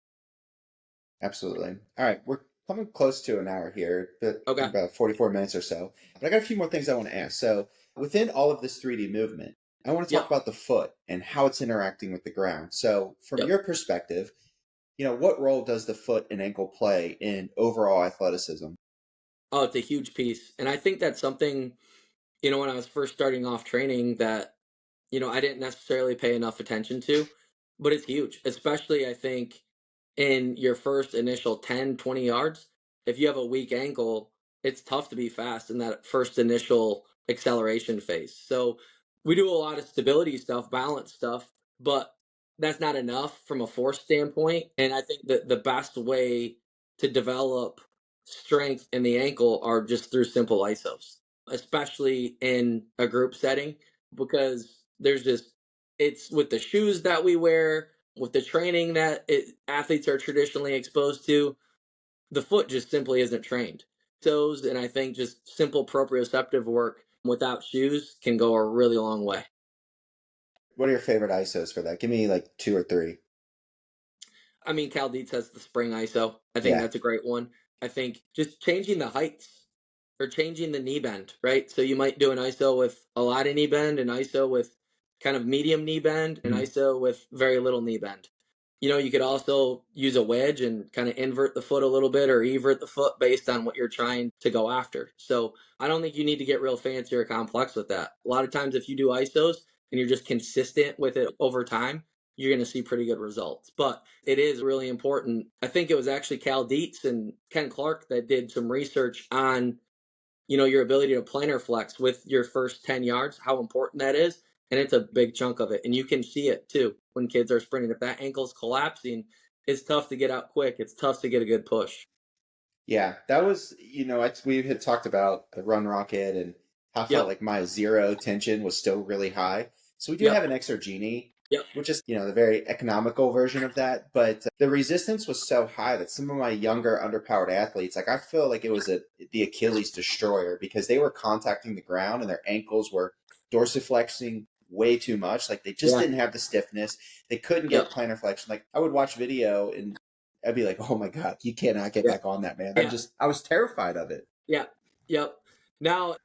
Absolutely. All right, we're coming close to an hour here, but I Okay. think about 44 minutes or so. But I got a few more things I want to ask. So, within all of this 3D movement, I want to talk Yep. about the foot and how it's interacting with the ground. So, from Yep. your perspective, what role does the foot and ankle play in overall athleticism? Oh, it's a huge piece. And I think that's something, when I was first starting off training that I didn't necessarily pay enough attention to, but it's huge, especially I think in your first initial 10, 20 yards. If you have a weak ankle, it's tough to be fast in that first initial acceleration phase. So we do a lot of stability stuff, balance stuff, but that's not enough from a force standpoint. And I think that the best way to develop strength in the ankle are just through simple isos, especially in a group setting, because it's with the shoes that we wear, with the training that athletes are traditionally exposed to, the foot just simply isn't trained. Toes, and I think just simple proprioceptive work without shoes can go a really long way. What are your favorite ISOs for that? Give me like two or three. I mean, Cal Dietz has the spring ISO. I think Yeah. that's a great one. I think just changing the heights or changing the knee bend, right? So you might do an ISO with a lot of knee bend, an ISO with kind of medium knee bend, an Mhm. ISO with very little knee bend. You could also use a wedge and kind of invert the foot a little bit or evert the foot based on what you're trying to go after. So I don't think you need to get real fancy or complex with that. A lot of times, if you do ISOs and you're just consistent with it over time, you're going to see pretty good results. But it is really important. I think it was actually Cal Dietz and Ken Clark that did some research on, your ability to planar flex with your first 10 yards, how important that is. And it's a big chunk of it. And you can see it too when kids are sprinting. If that ankle's collapsing, it's tough to get out quick. It's tough to get a good push. Yeah, that was, we had talked about the run rocket and how I felt Yep. like my zero tension was still really high. So we do have Yep. an Exergenie, Yep. which is, the very economical version of that. But the resistance was so high that some of my younger underpowered athletes, like I feel like it was the Achilles destroyer because they were contacting the ground and their ankles were dorsiflexing way too much. Like they just Yeah. didn't have the stiffness. They couldn't Yep. get plantar flexion. Like I would watch video and I'd be like, oh my God, you cannot get Yeah. back on that, man. Yeah. I was terrified of it. Yeah. Yep. Now,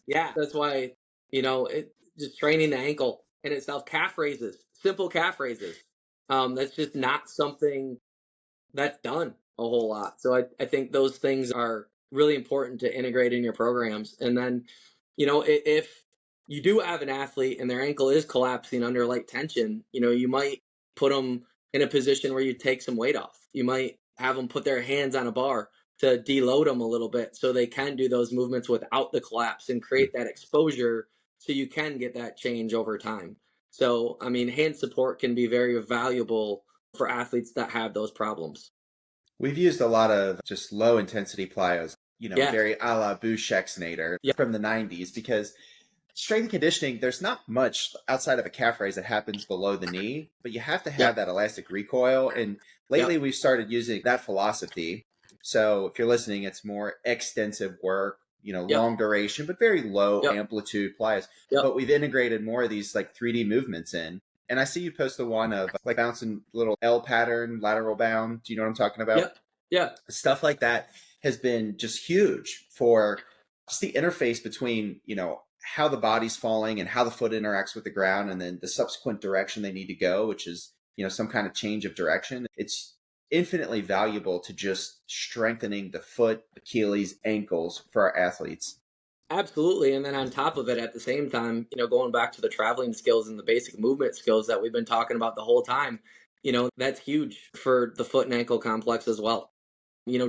yeah, that's why, it just training the ankle in itself, calf raises, simple calf raises. That's just not something that's done a whole lot. So I think those things are really important to integrate in your programs. And then, if you do have an athlete and their ankle is collapsing under light tension, you might put them in a position where you take some weight off. You might have them put their hands on a bar to deload them a little bit so they can do those movements without the collapse and create that exposure so you can get that change over time. So, I mean, hand support can be very valuable for athletes that have those problems. We've used a lot of just low intensity plyos, Yeah. very a la Bushexnator Yeah. from the 90s because strength and conditioning, there's not much outside of a calf raise that happens below the knee, but you have to Yeah. have that elastic recoil. And lately Yep. we've started using that philosophy. So if you're listening, it's more extensive work, Yep. long duration, but very low Yep. amplitude plyos. Yep. But we've integrated more of these like 3D movements in. And I see you post the one of like bouncing little L pattern, lateral bound. Do you know what I'm talking about? Yep. Yeah. Stuff like that has been just huge for just the interface between, how the body's falling and how the foot interacts with the ground and then the subsequent direction they need to go, which is, some kind of change of direction. It's infinitely valuable to just strengthening the foot, Achilles, ankles for our athletes. Absolutely. And then on top of it, at the same time, going back to the traveling skills and the basic movement skills that we've been talking about the whole time, that's huge for the foot and ankle complex as well.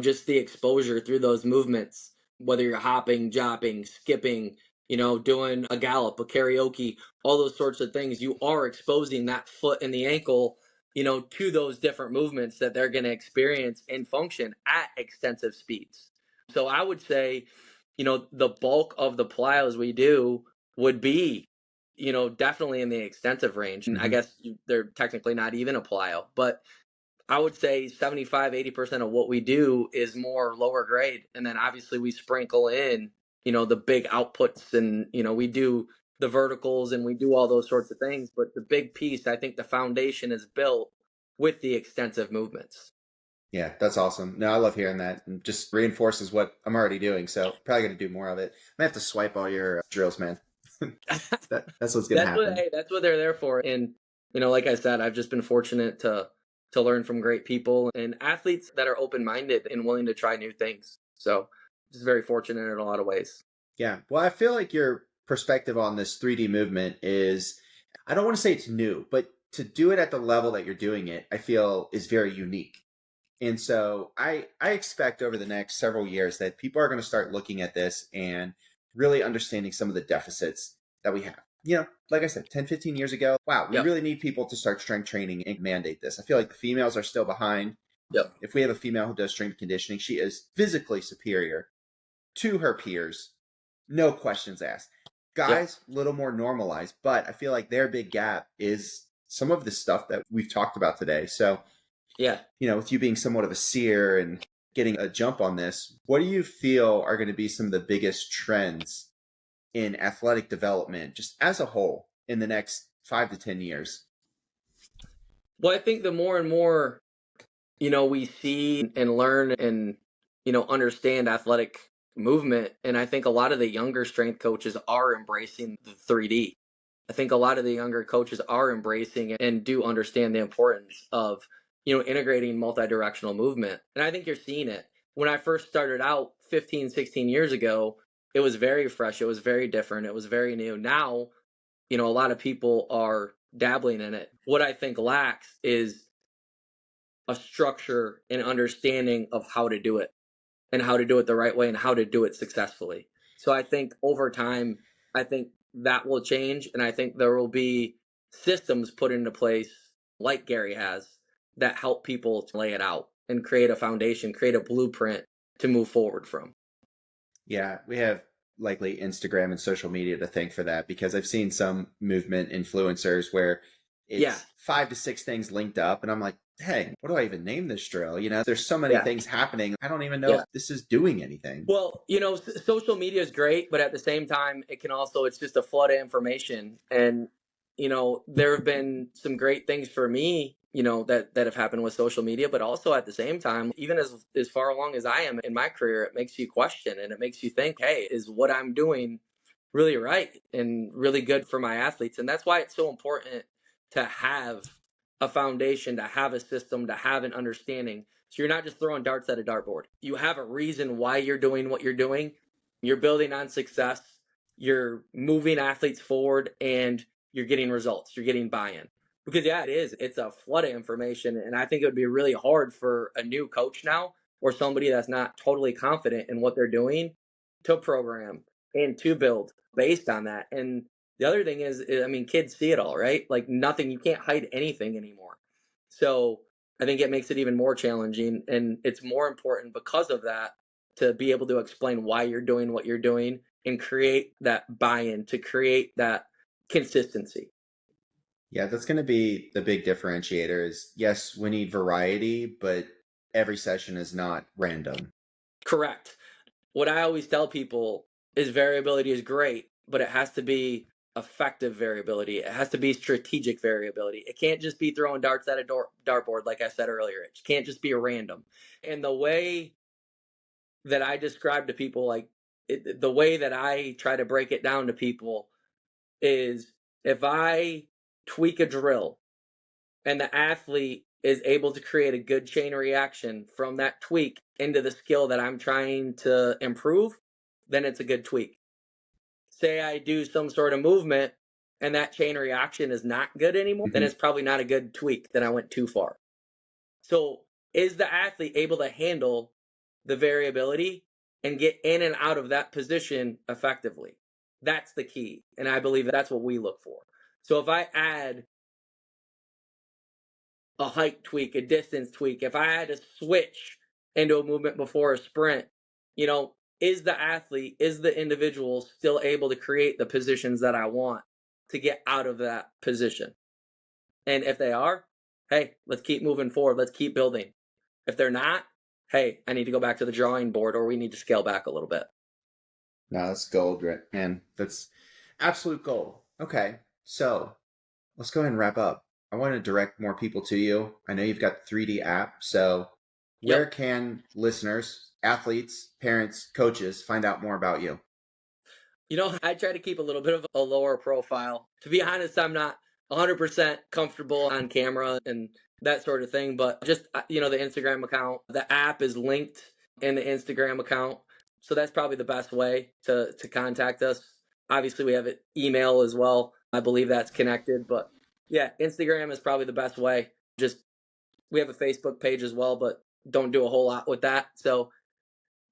Just the exposure through those movements, whether you're hopping, jopping, skipping, doing a gallop, a karaoke, all those sorts of things, you are exposing that foot and the ankle, to those different movements that they're going to experience and function at extensive speeds. So I would say, the bulk of the plyos we do would be, definitely in the extensive range. And I Mm-hmm. guess they're technically not even a plyo, but I would say 75, 80% of what we do is more lower grade. And then obviously we sprinkle in, the big outputs and, we do the verticals and we do all those sorts of things. But the big piece, I think the foundation is built with the extensive movements. Yeah, that's awesome. No, I love hearing that and just reinforces what I'm already doing. So probably going to do more of it. I have to swipe all your drills, man. That's what's going to happen. That's what they're there for. And, like I said, I've just been fortunate to learn from great people and athletes that are open-minded and willing to try new things. So just very fortunate in a lot of ways. Yeah. Well, I feel like your perspective on this 3D movement is, I don't want to say it's new, but to do it at the level that you're doing it, I feel is very unique. And so I expect over the next several years that people are going to start looking at this and really understanding some of the deficits that we have. Like I said, 10, 15 years ago, wow, we Yep. really need people to start strength training and mandate this. I feel like the females are still behind. Yep. If we have a female who does strength conditioning, she is physically superior to her peers, no questions asked. Yep. Guys, a little more normalized, but I feel like their big gap is some of the stuff that we've talked about today. So, Yeah. with you being somewhat of a seer and getting a jump on this, what do you feel are going to be some of the biggest trends in athletic development, just as a whole, in the next 5 to 10 years? Well, I think the more and more, we see and learn and, understand athletic movement. And I think a lot of the younger strength coaches are embracing the 3D. I think a lot of the younger coaches are embracing it and do understand the importance of, integrating multi-directional movement. And I think you're seeing it. When I first started out 15, 16 years ago, it was very fresh. It was very different. It was very new. Now, a lot of people are dabbling in it. What I think lacks is a structure and understanding of how to do it and how to do it the right way and how to do it successfully. So I think over time, I think that will change. And I think there will be systems put into place like Gary has that help people to lay it out and create a foundation, create a blueprint to move forward from. Yeah, we have likely Instagram and social media to thank for that, because I've seen some movement influencers where Yeah. it's 5 to 6 things linked up, and I'm like, dang, what do I even name this drill? There's so many Yeah. things happening. I don't even know Yeah. if this is doing anything. Well, social media is great, but at the same time, it's just a flood of information. And, there have been some great things for me, that have happened with social media, but also at the same time, even as far along as I am in my career, it makes you question and it makes you think, hey, is what I'm doing really right and really good for my athletes? And that's why it's so important to have a foundation, to have a system, to have an understanding. So you're not just throwing darts at a dartboard. You have a reason why you're doing what you're doing. You're building on success. You're moving athletes forward and you're getting results. You're getting buy-in. Because yeah, it is. It's a flood of information. And I think it would be really hard for a new coach now or somebody that's not totally confident in what they're doing to program and to build based on that. And the other thing is, I mean, kids see it all, right? Like nothing, you can't hide anything anymore. So I think it makes it even more challenging. And it's more important because of that to be able to explain why you're doing what you're doing and create that buy-in, to create that consistency. Yeah, that's going to be the big differentiator is, yes, we need variety, but every session is not random. Correct. What I always tell people is variability is great, but it has to be effective variability. It has to be strategic variability. It can't just be throwing darts at a dartboard, like I said earlier. It can't just be random. And the way that I describe to people, the way that I try to break it down to people is if I tweak a drill and the athlete is able to create a good chain reaction from that tweak into the skill that I'm trying to improve, then it's a good tweak. Say I do some sort of movement and that chain reaction is not good anymore, then it's probably not a good tweak. Then I went too far. So, is the athlete able to handle the variability and get in and out of that position effectively? That's the key. And I believe that's what we look for. So, if I add a height tweak, a distance tweak, if I had to switch into a movement before a sprint, is the athlete, is the individual still able to create the positions that I want to get out of that position? And if they are, hey, let's keep moving forward. Let's keep building. If they're not, hey, I need to go back to the drawing board or we need to scale back a little bit. No, that's gold, man. That's absolute gold. Okay, so let's go ahead and wrap up. I want to direct more people to you. I know you've got the 3D app, so where Yep. can listeners, athletes, parents, coaches find out more about you? I try to keep a little bit of a lower profile. To be honest, I'm not 100% comfortable on camera and that sort of thing, but just, the Instagram account, the app is linked in the Instagram account. So that's probably the best way to contact us. Obviously, we have an email as well. I believe that's connected, but yeah, Instagram is probably the best way. Just, we have a Facebook page as well, but don't do a whole lot with that. So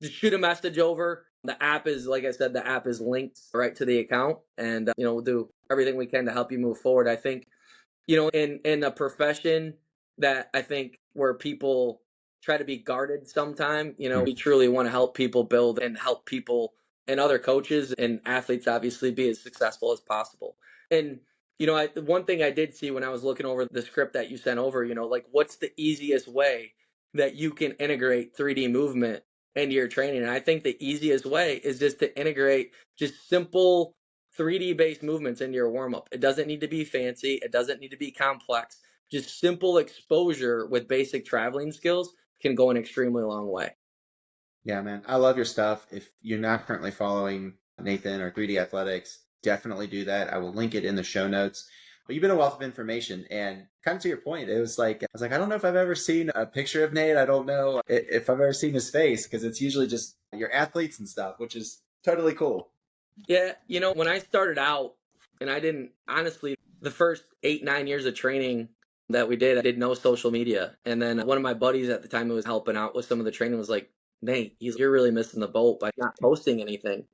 just shoot a message over. The app is, like I said, the app is linked right to the account, and we'll do everything we can to help you move forward. I think, in a profession that I think where people try to be guarded sometime, we truly want to help people build and help people and other coaches and athletes obviously be as successful as possible. And one thing I did see when I was looking over the script that you sent over, like what's the easiest way that you can integrate 3D movement into your training? And I think the easiest way is just to integrate just simple 3D based movements into your warm up. It doesn't need to be fancy. It doesn't need to be complex. Just simple exposure with basic traveling skills can go an extremely long way. Yeah, man. I love your stuff. If you're not currently following Nathan or 3D Athletics, definitely do that. I will link it in the show notes. But you've been a wealth of information, and kind of to your point, it was like, I was like, I don't know if I've ever seen a picture of Nate. I don't know if I've ever seen his face, because it's usually just your athletes and stuff, which is totally cool. Yeah, when I started out, and I didn't, honestly, the first 8-9 years of training that we did, I did no social media. And then one of my buddies at the time who was helping out with some of the training was like, Nate, you're really missing the boat by not posting anything.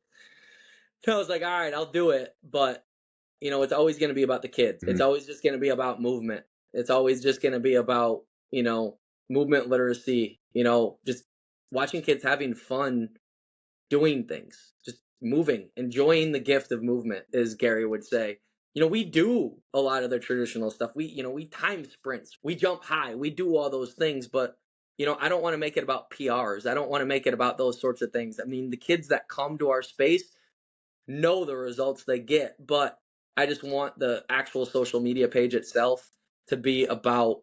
So I was like, all right, I'll do it. But, it's always going to be about the kids. It's always just going to be about movement. It's always just going to be about, movement literacy, just watching kids having fun doing things, just moving, enjoying the gift of movement, as Gary would say. We do a lot of the traditional stuff. We time sprints, we jump high, we do all those things, but I don't want to make it about PRs. I don't want to make it about those sorts of things. I mean, the kids that come to our space know the results they get, but I just want the actual social media page itself to be about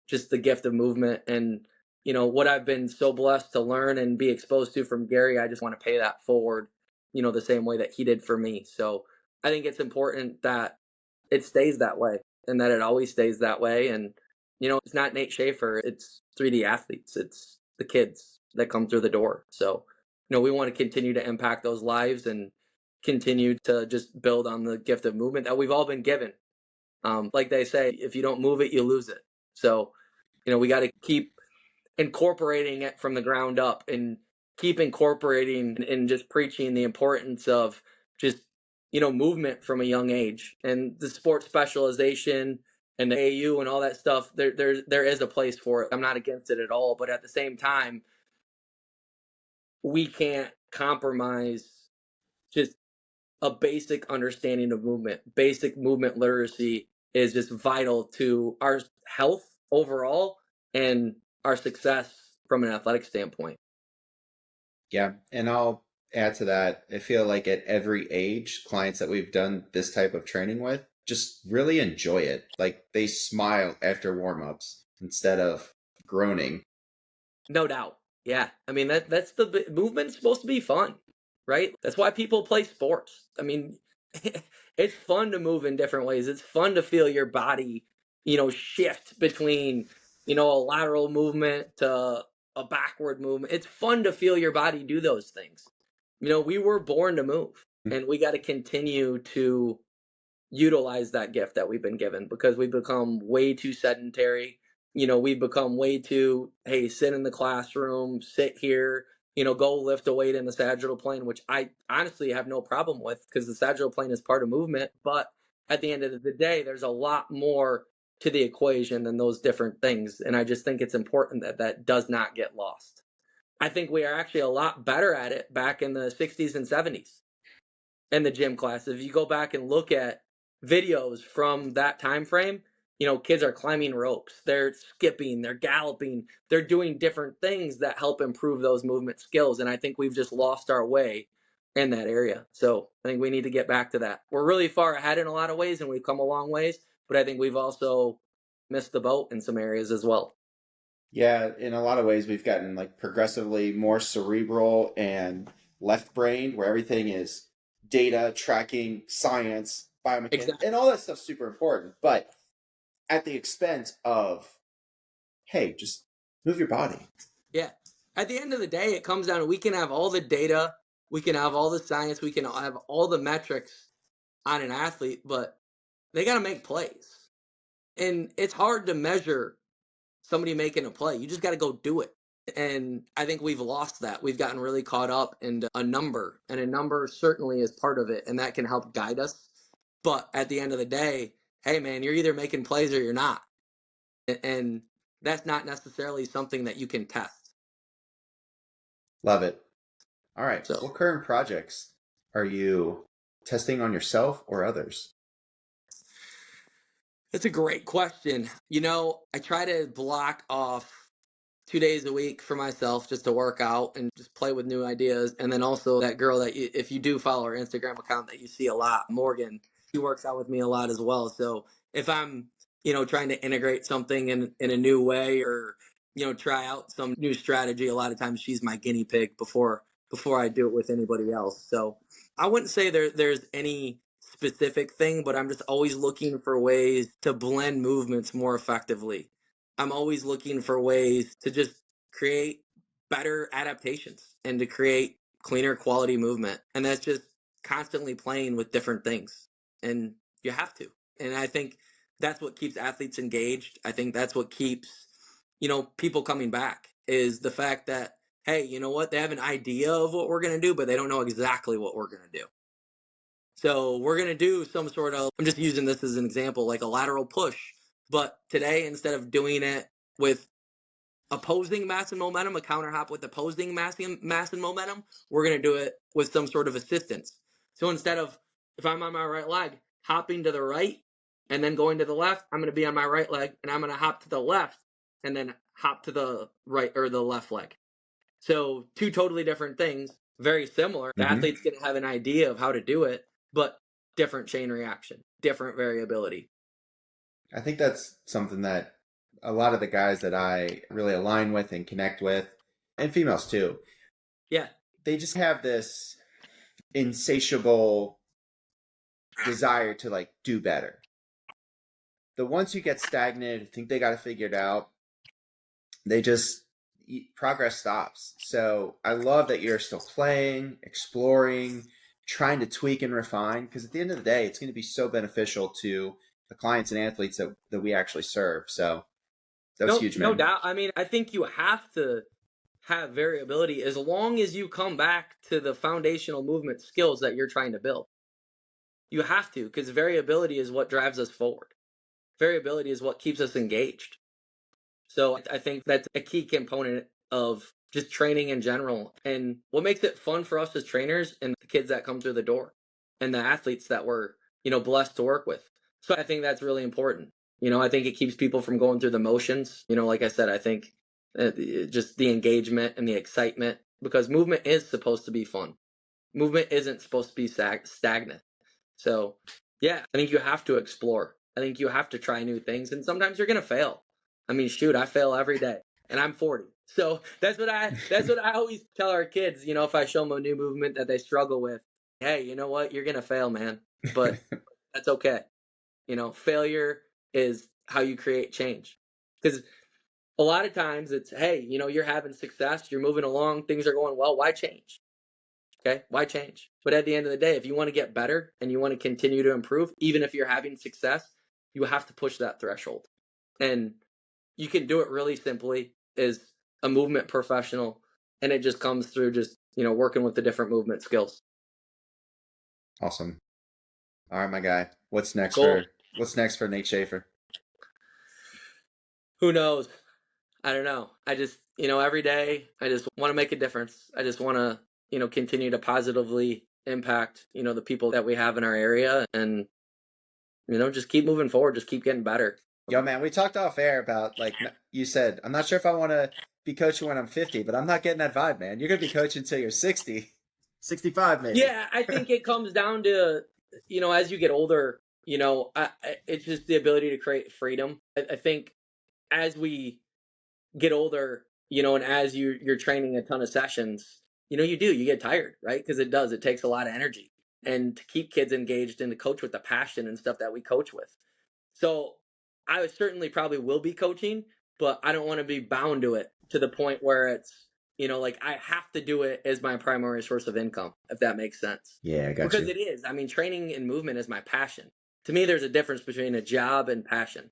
just the gift of movement. And what I've been so blessed to learn and be exposed to from Gary, I just want to pay that forward the same way that he did for me. So I think it's important that it stays that way and that it always stays that way. And it's not Nate Schafer, it's 3D athletes, it's the kids that come through the door. So we want to continue to impact those lives and continue to just build on the gift of movement that we've all been given. Like they say, if you don't move it, you lose it. So we got to keep incorporating it from the ground up and keep incorporating and just preaching the importance of just movement from a young age. And the sports specialization and the AU and all that stuff, there is a place for it. I'm not against it at all, but at the same time, we can't compromise just a basic understanding of movement. Basic movement literacy is just vital to our health overall and our success from an athletic standpoint. Yeah, and I'll add to that. I feel like at every age, clients that we've done this type of training with just really enjoy it. Like they smile after warm-ups instead of groaning. No doubt. Yeah. I mean, that's the movement's supposed to be fun, right? That's why people play sports. I mean, it's fun to move in different ways. It's fun to feel your body, shift between, a lateral movement to a backward movement. It's fun to feel your body do those things. We were born to move, and we got to continue to utilize that gift that we've been given, because we've become way too sedentary. We've become way too, hey, sit in the classroom, sit here, go lift a weight in the sagittal plane, which I honestly have no problem with because the sagittal plane is part of movement. But at the end of the day, there's a lot more to the equation than those different things. And I just think it's important that that does not get lost. I think we are actually a lot better at it back in the 60s and 70s in the gym class. If you go back and look at videos from that time frame, kids are climbing ropes, they're skipping, they're galloping, they're doing different things that help improve those movement skills. And I think we've just lost our way in that area. So I think we need to get back to that. We're really far ahead in a lot of ways and we've come a long ways, but I think we've also missed the boat in some areas as well. Yeah, in a lot of ways, we've gotten like progressively more cerebral and left-brained, where everything is data, tracking, science, biomechanics, Exactly. and all that stuff's super important. But at the expense of, hey, just move your body. Yeah. At the end of the day, it comes down to, we can have all the data, we can have all the science, we can have all the metrics on an athlete, but they got to make plays. And it's hard to measure somebody making a play. You just got to go do it. And I think we've lost that. We've gotten really caught up in a number, and a number certainly is part of it, and that can help guide us. But at the end of the day, hey man, you're either making plays or you're not. And that's not necessarily something that you can test. Love it. All right. So What current projects are you testing on yourself or others? that's a great question. I try to block off 2 days a week for myself just to work out and just play with new ideas. And then also that girl that if you do follow her Instagram account that you see a lot, Morgan, she works out with me a lot as well. So if I'm, trying to integrate something in a new way, or, try out some new strategy, a lot of times she's my guinea pig before I do it with anybody else. So I wouldn't say there's any specific thing, but I'm just always looking for ways to blend movements more effectively. I'm always looking for ways to just create better adaptations and to create cleaner quality movement. And that's just constantly playing with different things. And you have to. And I think that's what keeps athletes engaged. I think that's what keeps, people coming back, is the fact that, hey, you know what? They have an idea of what we're going to do, but they don't know exactly what we're going to do. So we're going to do some sort of, I'm just using this as an example, like a lateral push. But today, instead of doing it with opposing mass and momentum, a counter hop with opposing mass and momentum, we're going to do it with some sort of assistance. So instead of, if I'm on my right leg, hopping to the right and then going to the left, I'm going to be on my right leg and I'm going to hop to the left and then hop to the right or the left leg. So two totally different things, very similar. The athlete's going to have an idea of how to do it, but different chain reaction, different variability. I think that's something that a lot of the guys that I really align with and connect with, and females too, Yeah. they just have this insatiable desire to like do better. The ones who get stagnant, think they got to figure it out, they just progress stops. So I love that you're still playing, exploring, trying to tweak and refine, because at the end of the day, it's going to be so beneficial to the clients and athletes that we actually serve. So that was huge, man. No doubt. I mean, I think you have to have variability as long as you come back to the foundational movement skills that you're trying to build. You have to, because variability is what drives us forward. Variability is what keeps us engaged. So I think that's a key component of just training in general. And what makes it fun for us as trainers and the kids that come through the door and the athletes that we're, blessed to work with. So I think that's really important. I think it keeps people from going through the motions. Like I said, I think just the engagement and the excitement, because movement is supposed to be fun. Movement isn't supposed to be stagnant. So yeah, I think you have to explore. I think you have to try new things, and sometimes you're going to fail. I mean, shoot, I fail every day, and I'm 40. So that's what I always tell our kids, if I show them a new movement that they struggle with, hey, you know what? You're going to fail, man, but that's okay. Failure is how you create change, because a lot of times it's, hey, you're having success, you're moving along, things are going well. Why change? Okay, why change? But at the end of the day, if you want to get better and you want to continue to improve, even if you're having success, you have to push that threshold. And you can do it really simply as a movement professional, and it just comes through just, working with the different movement skills. Awesome. All right, my guy. What's next Cool. for Nate Schafer? Who knows? I don't know. I just, every day I just want to make a difference. I just want to, continue to positively impact, the people that we have in our area, and, just keep moving forward, just keep getting better. Yo, man, we talked off air about, like you said, I'm not sure if I want to be coaching when I'm 50, but I'm not getting that vibe, man. You're going to be coaching until you're 60, 65 maybe. Yeah, I think it comes down to, as you get older, it's just the ability to create freedom. I think as we get older, and as you're training a ton of sessions, you get tired, right? Because it takes a lot of energy, and to keep kids engaged and to coach with the passion and stuff that we coach with. So I certainly probably will be coaching, but I don't want to be bound to it to the point where it's, like I have to do it as my primary source of income, if that makes sense. Yeah, I got because you. It is. I mean, training and movement is my passion. To me, there's a difference between a job and passion.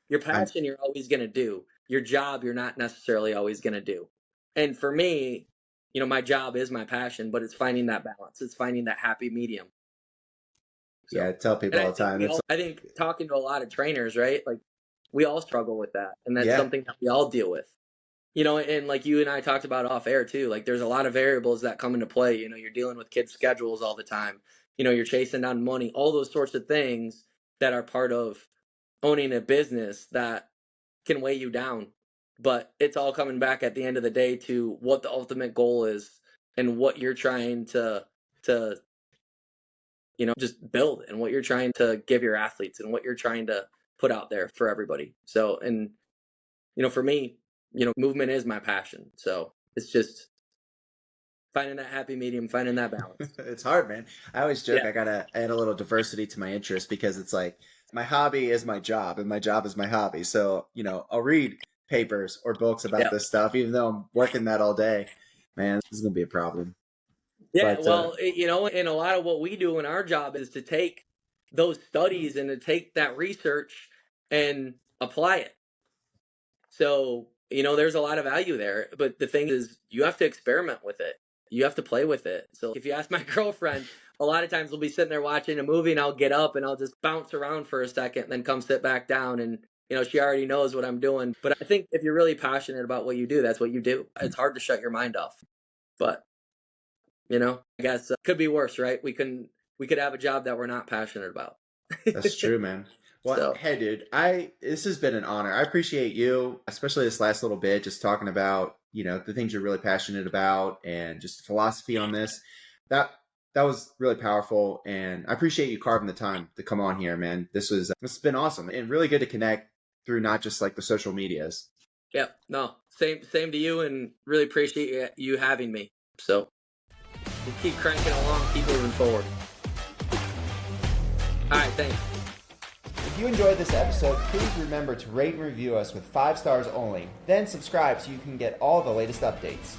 Your passion, you're always going to do. Your job, you're not necessarily always going to do. And for me, my job is my passion, but it's finding that balance. It's finding that happy medium. So, yeah, I tell people all the time. I think talking to a lot of trainers, right? Like we all struggle with that. And that's something that we all deal with. And like you and I talked about off air too, like there's a lot of variables that come into play. You're dealing with kids' schedules all the time. You're chasing down money, all those sorts of things that are part of owning a business that can weigh you down. But it's all coming back at the end of the day to what the ultimate goal is and what you're trying to just build, and what you're trying to give your athletes and what you're trying to put out there for everybody. So, and, for me, movement is my passion. So it's just finding that happy medium, finding that balance. It's hard, man. I always joke I got to add a little diversity to my interest, because it's like my hobby is my job and my job is my hobby. So, I'll read papers or books about this stuff, even though I'm working that all day. Man, this is going to be a problem. Yeah, but, and a lot of what we do in our job is to take those studies and to take that research and apply it. So, there's a lot of value there. But the thing is, you have to experiment with it. You have to play with it. So if you ask my girlfriend, a lot of times we'll be sitting there watching a movie and I'll get up and I'll just bounce around for a second and then come sit back down. And She already knows what I'm doing. But I think if you're really passionate about what you do, that's what you do. It's hard to shut your mind off. But, I guess it could be worse, right? We could have a job that we're not passionate about. That's true, man. Well, So, hey, dude, this has been an honor. I appreciate you, especially this last little bit, just talking about, the things you're really passionate about and just the philosophy on this. That was really powerful, and I appreciate you carving the time to come on here, man. This has been awesome and really good to connect through not just like the social medias. yeah, no, same to you, and really appreciate you having me. So, we'll keep cranking along, keep moving forward. All right, thanks. If you enjoyed this episode, please remember to rate and review us with 5 stars only. Then subscribe so you can get all the latest updates.